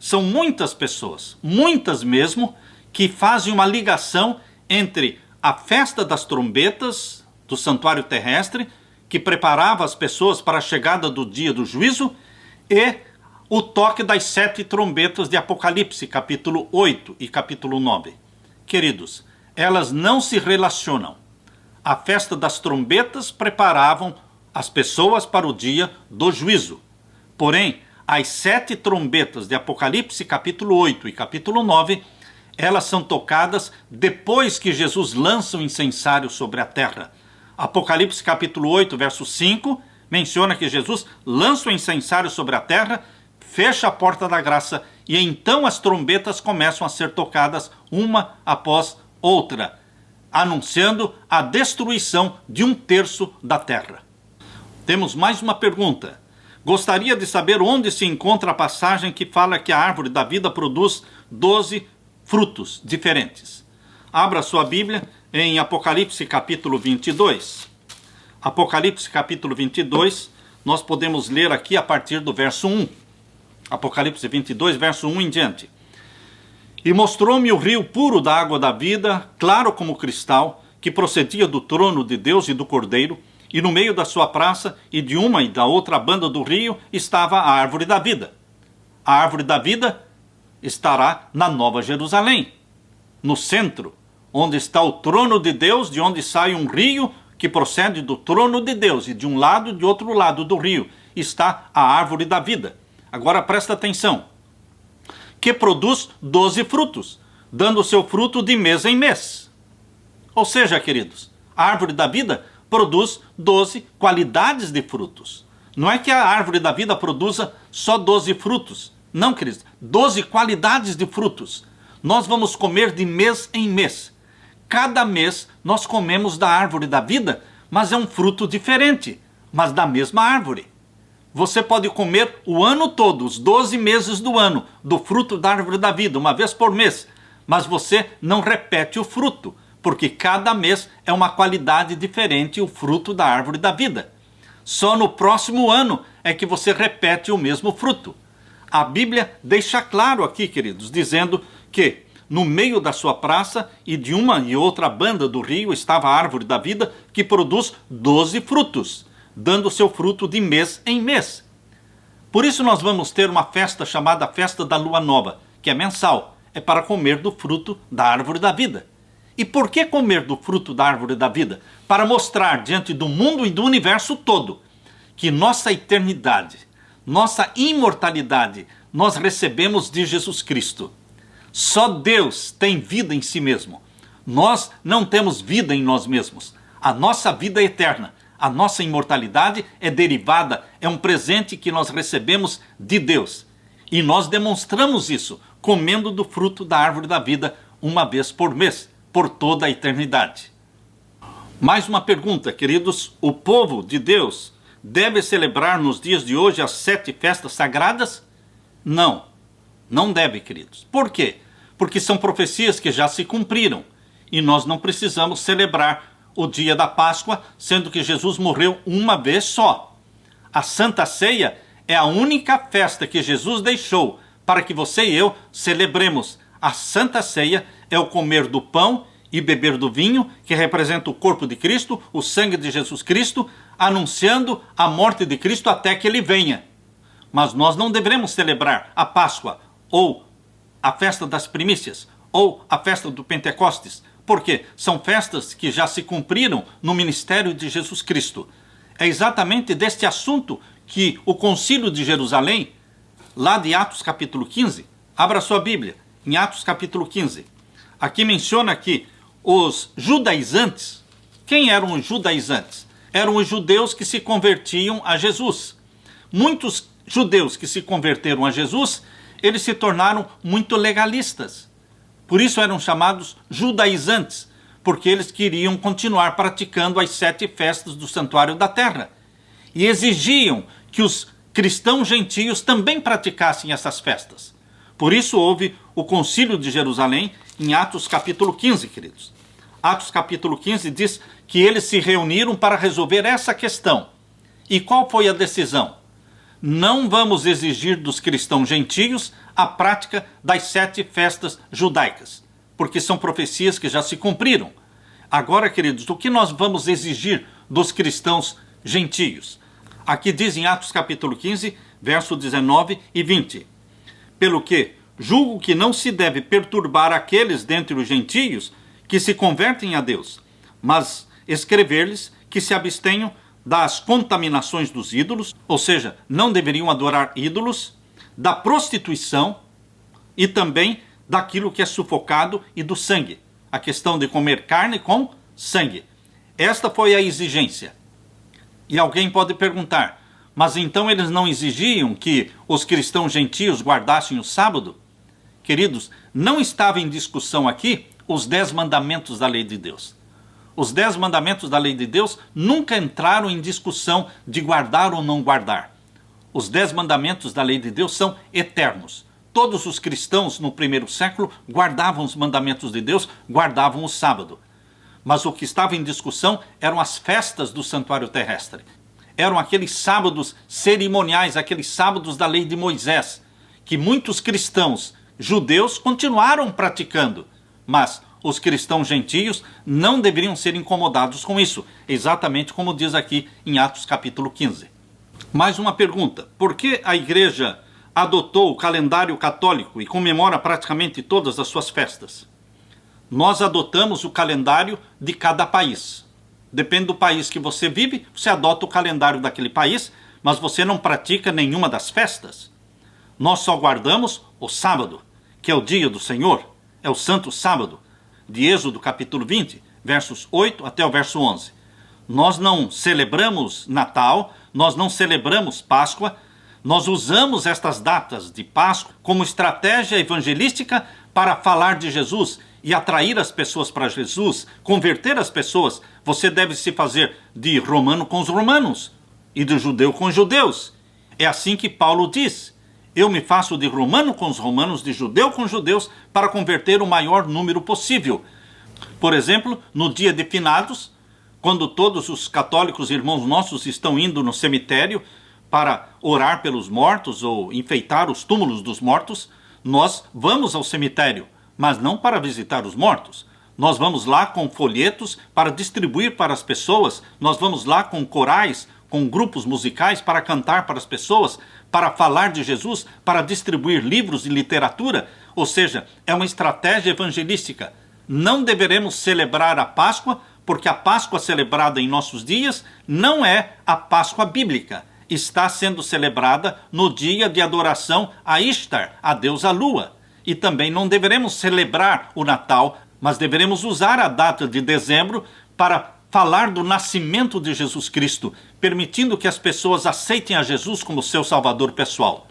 São muitas pessoas, muitas mesmo, que fazem uma ligação entre a festa das trombetas do santuário terrestre, que preparava as pessoas para a chegada do dia do juízo, e o toque das 7 trombetas de Apocalipse, capítulo 8 e capítulo 9. Queridos, elas não se relacionam. A festa das trombetas preparavam as pessoas para o dia do juízo. Porém, as 7 trombetas de Apocalipse capítulo 8 e capítulo 9, elas são tocadas depois que Jesus lança o incensário sobre a terra. Apocalipse capítulo 8, verso 5, menciona que Jesus lança o incensário sobre a terra, fecha a porta da graça e então as trombetas começam a ser tocadas uma após outra, anunciando a destruição de 1/3 da terra. Temos mais uma pergunta. Gostaria de saber onde se encontra a passagem que fala que a árvore da vida produz 12 frutos diferentes. Abra sua Bíblia em Apocalipse capítulo 22. Apocalipse capítulo 22, nós podemos ler aqui a partir do verso 1. Apocalipse 22, verso 1 em diante. E mostrou-me o rio puro da água da vida, claro como cristal, que procedia do trono de Deus e do Cordeiro, e no meio da sua praça e de uma e da outra banda do rio estava a árvore da vida. A árvore da vida estará na Nova Jerusalém, no centro, onde está o trono de Deus, de onde sai um rio que procede do trono de Deus, e de um lado e de outro lado do rio está a árvore da vida. Agora presta atenção, que produz 12 frutos, dando o seu fruto de mês em mês. Ou seja, queridos, a árvore da vida produz 12 qualidades de frutos. Não é que a árvore da vida produza só 12 frutos. Não, queridos, 12 qualidades de frutos. Nós vamos comer de mês em mês. Cada mês nós comemos da árvore da vida, mas é um fruto diferente, mas da mesma árvore. Você pode comer o ano todo, os 12 meses do ano, do fruto da árvore da vida, uma vez por mês, mas você não repete o fruto, porque cada mês é uma qualidade diferente o fruto da árvore da vida. Só no próximo ano é que você repete o mesmo fruto. A Bíblia deixa claro aqui, queridos, dizendo que no meio da sua praça e de uma e outra banda do rio estava a árvore da vida, que produz 12 frutos, dando seu fruto de mês em mês. Por isso nós vamos ter uma festa chamada Festa da Lua Nova, que é mensal, é para comer do fruto da árvore da vida. E por que comer do fruto da árvore da vida? Para mostrar diante do mundo e do universo todo que nossa eternidade, nossa imortalidade, nós recebemos de Jesus Cristo. Só Deus tem vida em si mesmo. Nós não temos vida em nós mesmos. A nossa vida é eterna. A nossa imortalidade é derivada, é um presente que nós recebemos de Deus. E nós demonstramos isso comendo do fruto da árvore da vida uma vez por mês, por toda a eternidade. Mais uma pergunta, queridos. O povo de Deus deve celebrar nos dias de hoje as 7 festas sagradas? Não, não deve, queridos. Por quê? Porque são profecias que já se cumpriram e nós não precisamos celebrar o dia da Páscoa, sendo que Jesus morreu uma vez só. A Santa Ceia é a única festa que Jesus deixou para que você e eu celebremos. A Santa Ceia é o comer do pão e beber do vinho, que representa o corpo de Cristo, o sangue de Jesus Cristo, anunciando a morte de Cristo até que ele venha. Mas nós não devemos celebrar a Páscoa, ou a festa das primícias, ou a festa do Pentecostes, porque são festas que já se cumpriram no ministério de Jesus Cristo. É exatamente deste assunto que o Concílio de Jerusalém, lá de Atos capítulo 15, abra sua Bíblia, em Atos capítulo 15. Aqui menciona que os judaizantes, quem eram os judaizantes? Eram os judeus que se convertiam a Jesus. Muitos judeus que se converteram a Jesus, eles se tornaram muito legalistas. Por isso eram chamados judaizantes, porque eles queriam continuar praticando as 7 festas do santuário da terra. E exigiam que os cristãos gentios também praticassem essas festas. Por isso houve o Concílio de Jerusalém em Atos capítulo 15, queridos. Atos capítulo 15 diz que eles se reuniram para resolver essa questão. E qual foi a decisão? Não vamos exigir dos cristãos gentios a prática das 7 festas judaicas, porque são profecias que já se cumpriram. Agora, queridos, o que nós vamos exigir dos cristãos gentios? Aqui diz em Atos capítulo 15, verso 19 e 20. Pelo que julgo que não se deve perturbar aqueles dentre os gentios que se convertem a Deus, mas escrever-lhes que se abstenham das contaminações dos ídolos, ou seja, não deveriam adorar ídolos, da prostituição e também daquilo que é sufocado e do sangue. A questão de comer carne com sangue. Esta foi a exigência. E alguém pode perguntar, mas então eles não exigiam que os cristãos gentios guardassem o sábado? Queridos, não estava em discussão aqui os 10 mandamentos da lei de Deus. Os 10 mandamentos da lei de Deus nunca entraram em discussão de guardar ou não guardar. Os 10 mandamentos da lei de Deus são eternos. Todos os cristãos no primeiro século guardavam os mandamentos de Deus, guardavam o sábado. Mas o que estava em discussão eram as festas do santuário terrestre. Eram aqueles sábados cerimoniais, aqueles sábados da lei de Moisés, que muitos cristãos judeus continuaram praticando, mas os cristãos gentios não deveriam ser incomodados com isso, exatamente como diz aqui em Atos capítulo 15. Mais uma pergunta: por que a igreja adotou o calendário católico e comemora praticamente todas as suas festas? Nós adotamos o calendário de cada país. Depende do país que você vive, você adota o calendário daquele país, mas você não pratica nenhuma das festas. Nós só guardamos o sábado, que é o dia do Senhor, é o santo sábado, de Êxodo capítulo 20, versos 8 até o verso 11. Nós não celebramos Natal, nós não celebramos Páscoa, nós usamos estas datas de Páscoa como estratégia evangelística para falar de Jesus e atrair as pessoas para Jesus, converter as pessoas. Você deve se fazer de romano com os romanos e de judeu com os judeus. É assim que Paulo diz: eu me faço de romano com os romanos, de judeu com os judeus, para converter o maior número possível. Por exemplo, no dia de finados, quando todos os católicos irmãos nossos estão indo no cemitério para orar pelos mortos ou enfeitar os túmulos dos mortos, nós vamos ao cemitério, mas não para visitar os mortos. Nós vamos lá com folhetos para distribuir para as pessoas, nós vamos lá com corais, com grupos musicais para cantar para as pessoas, para falar de Jesus, para distribuir livros e literatura. Ou seja, é uma estratégia evangelística. Não deveremos celebrar a Páscoa, porque a Páscoa celebrada em nossos dias não é a Páscoa bíblica. Está sendo celebrada no dia de adoração a Ishtar, a deusa Lua. E também não deveremos celebrar o Natal, mas deveremos usar a data de dezembro para falar do nascimento de Jesus Cristo, permitindo que as pessoas aceitem a Jesus como seu salvador pessoal.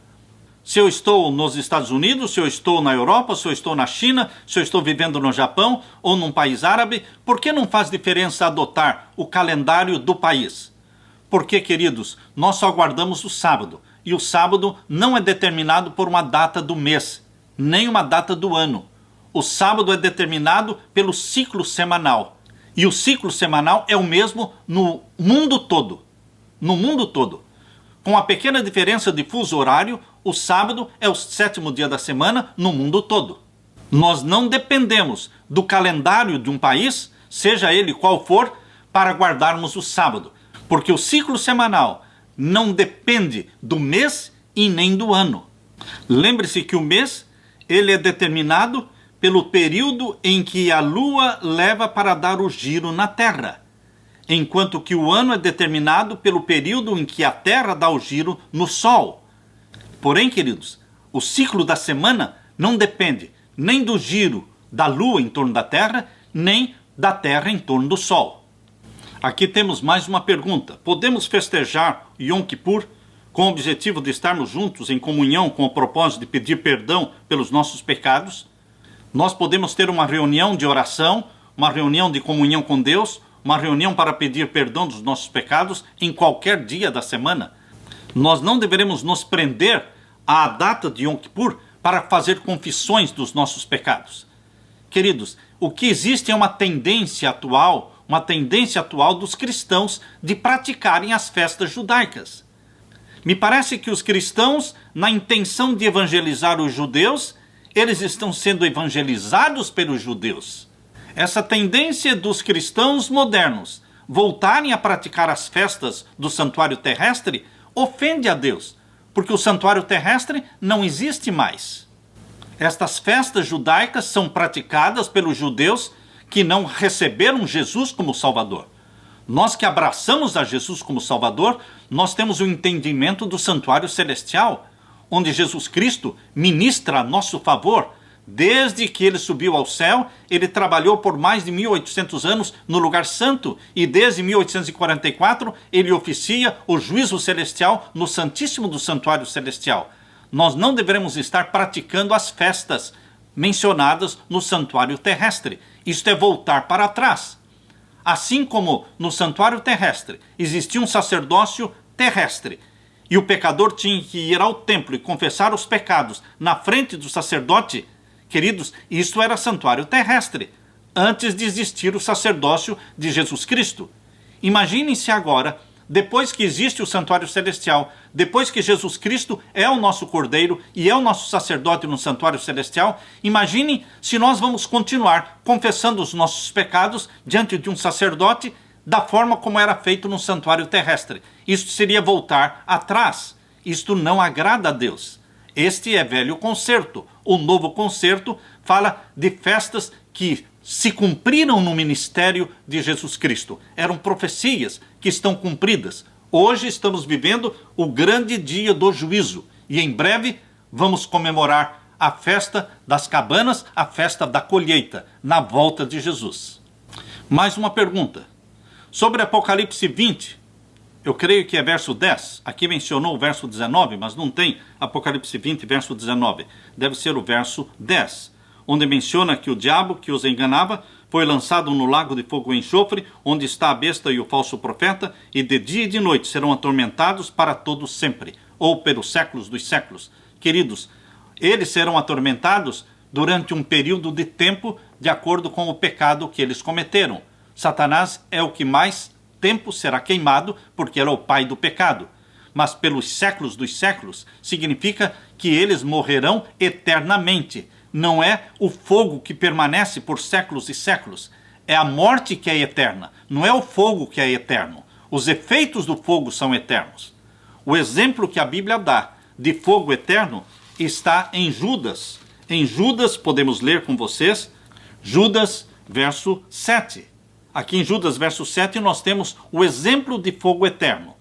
Se eu estou nos Estados Unidos, se eu estou na Europa, se eu estou na China, se eu estou vivendo no Japão ou num país árabe, por que não faz diferença adotar o calendário do país? Porque, queridos, nós só guardamos o sábado, e o sábado não é determinado por uma data do mês, nem uma data do ano. O sábado é determinado pelo ciclo semanal. E o ciclo semanal é o mesmo no mundo todo. No mundo todo. Com a pequena diferença de fuso horário, o sábado é o 7º dia da semana no mundo todo. Nós não dependemos do calendário de um país, seja ele qual for, para guardarmos o sábado. Porque o ciclo semanal não depende do mês e nem do ano. Lembre-se que o mês ele é determinado pelo período em que a lua leva para dar o giro na Terra, enquanto que o ano é determinado pelo período em que a Terra dá o giro no Sol. Porém, queridos, o ciclo da semana não depende nem do giro da lua em torno da Terra, nem da Terra em torno do Sol. Aqui temos mais uma pergunta: podemos festejar Yom Kippur com o objetivo de estarmos juntos em comunhão com o propósito de pedir perdão pelos nossos pecados? Nós podemos ter uma reunião de oração, uma reunião de comunhão com Deus, uma reunião para pedir perdão dos nossos pecados em qualquer dia da semana. Nós não deveremos nos prender à data de Yom Kippur para fazer confissões dos nossos pecados. Queridos, o que existe é uma tendência atual dos cristãos de praticarem as festas judaicas. Me parece que os cristãos, na intenção de evangelizar os judeus, eles estão sendo evangelizados pelos judeus. Essa tendência dos cristãos modernos voltarem a praticar as festas do santuário terrestre ofende a Deus, porque o santuário terrestre não existe mais. Estas festas judaicas são praticadas pelos judeus que não receberam Jesus como Salvador. Nós que abraçamos a Jesus como Salvador, nós temos o entendimento do santuário celestial, onde Jesus Cristo ministra a nosso favor. Desde que ele subiu ao céu, ele trabalhou por mais de 1800 anos no lugar santo, e desde 1844 ele oficia o juízo celestial no Santíssimo do Santuário Celestial. Nós não devemos estar praticando as festas mencionadas no santuário terrestre. Isto é voltar para trás. Assim como no santuário terrestre existia um sacerdócio terrestre, e o pecador tinha que ir ao templo e confessar os pecados na frente do sacerdote, queridos, isso era santuário terrestre, antes de existir o sacerdócio de Jesus Cristo. Imaginem-se agora, depois que existe o santuário celestial, depois que Jesus Cristo é o nosso Cordeiro e é o nosso sacerdote no santuário celestial, imaginem se nós vamos continuar confessando os nossos pecados diante de um sacerdote da forma como era feito no santuário terrestre. Isto seria voltar atrás. Isto não agrada a Deus. Este é velho concerto. O novo concerto fala de festas que se cumpriram no ministério de Jesus Cristo. Eram profecias que estão cumpridas. Hoje estamos vivendo o grande dia do juízo. E em breve vamos comemorar a festa das cabanas, a festa da colheita, na volta de Jesus. Mais uma pergunta. Sobre Apocalipse 20, eu creio que é verso 10. Aqui mencionou o verso 19, mas não tem Apocalipse 20, verso 19. Deve ser o verso 10, onde menciona que o diabo que os enganava foi lançado no lago de fogo e enxofre, onde está a besta e o falso profeta, e de dia e de noite serão atormentados para todo sempre, ou pelos séculos dos séculos. Queridos, eles serão atormentados durante um período de tempo de acordo com o pecado que eles cometeram. Satanás é o que mais tempo será queimado, porque era o pai do pecado. Mas pelos séculos dos séculos significa que eles morrerão eternamente. Não é o fogo que permanece por séculos e séculos. É a morte que é eterna. Não é o fogo que é eterno. Os efeitos do fogo são eternos. O exemplo que a Bíblia dá de fogo eterno está em Judas. Em Judas, podemos ler com vocês, Judas, verso 7. Aqui em Judas, verso 7, nós temos o exemplo de fogo eterno.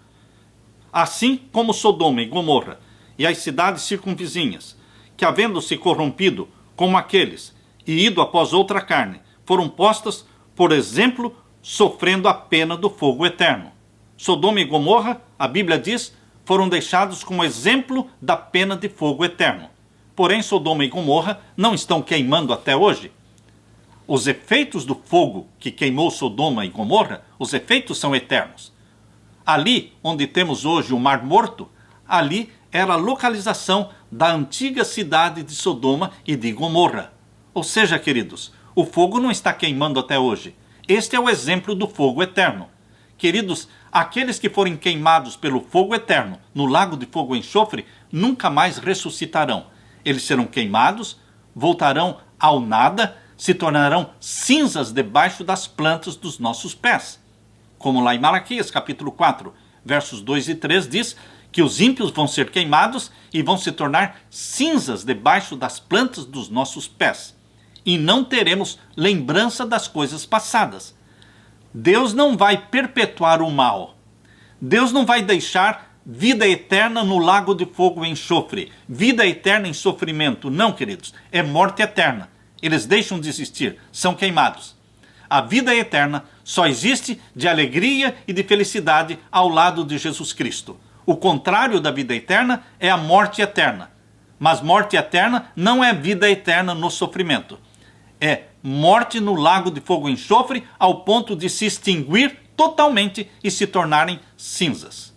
Assim como Sodoma e Gomorra e as cidades circunvizinhas, que havendo-se corrompido como aqueles e ido após outra carne, foram postas, por exemplo, sofrendo a pena do fogo eterno. Sodoma e Gomorra, a Bíblia diz, foram deixados como exemplo da pena de fogo eterno. Porém, Sodoma e Gomorra não estão queimando até hoje. Os efeitos do fogo que queimou Sodoma e Gomorra, os efeitos são eternos. Ali onde temos hoje o Mar Morto, ali era a localização da antiga cidade de Sodoma e de Gomorra. Ou seja, queridos, o fogo não está queimando até hoje. Este é o exemplo do fogo eterno. Queridos, aqueles que forem queimados pelo fogo eterno no lago de fogo e enxofre, nunca mais ressuscitarão. Eles serão queimados, voltarão ao nada, se tornarão cinzas debaixo das plantas dos nossos pés. Como lá em Malaquias, capítulo 4, versos 2 e 3, diz que os ímpios vão ser queimados e vão se tornar cinzas debaixo das plantas dos nossos pés. E não teremos lembrança das coisas passadas. Deus não vai perpetuar o mal. Deus não vai deixar vida eterna no lago de fogo e enxofre. Vida eterna em sofrimento. Não, queridos. É morte eterna. Eles deixam de existir, são queimados. A vida eterna só existe de alegria e de felicidade ao lado de Jesus Cristo. O contrário da vida eterna é a morte eterna. Mas morte eterna não é vida eterna no sofrimento. É morte no lago de fogo e enxofre ao ponto de se extinguir totalmente e se tornarem cinzas.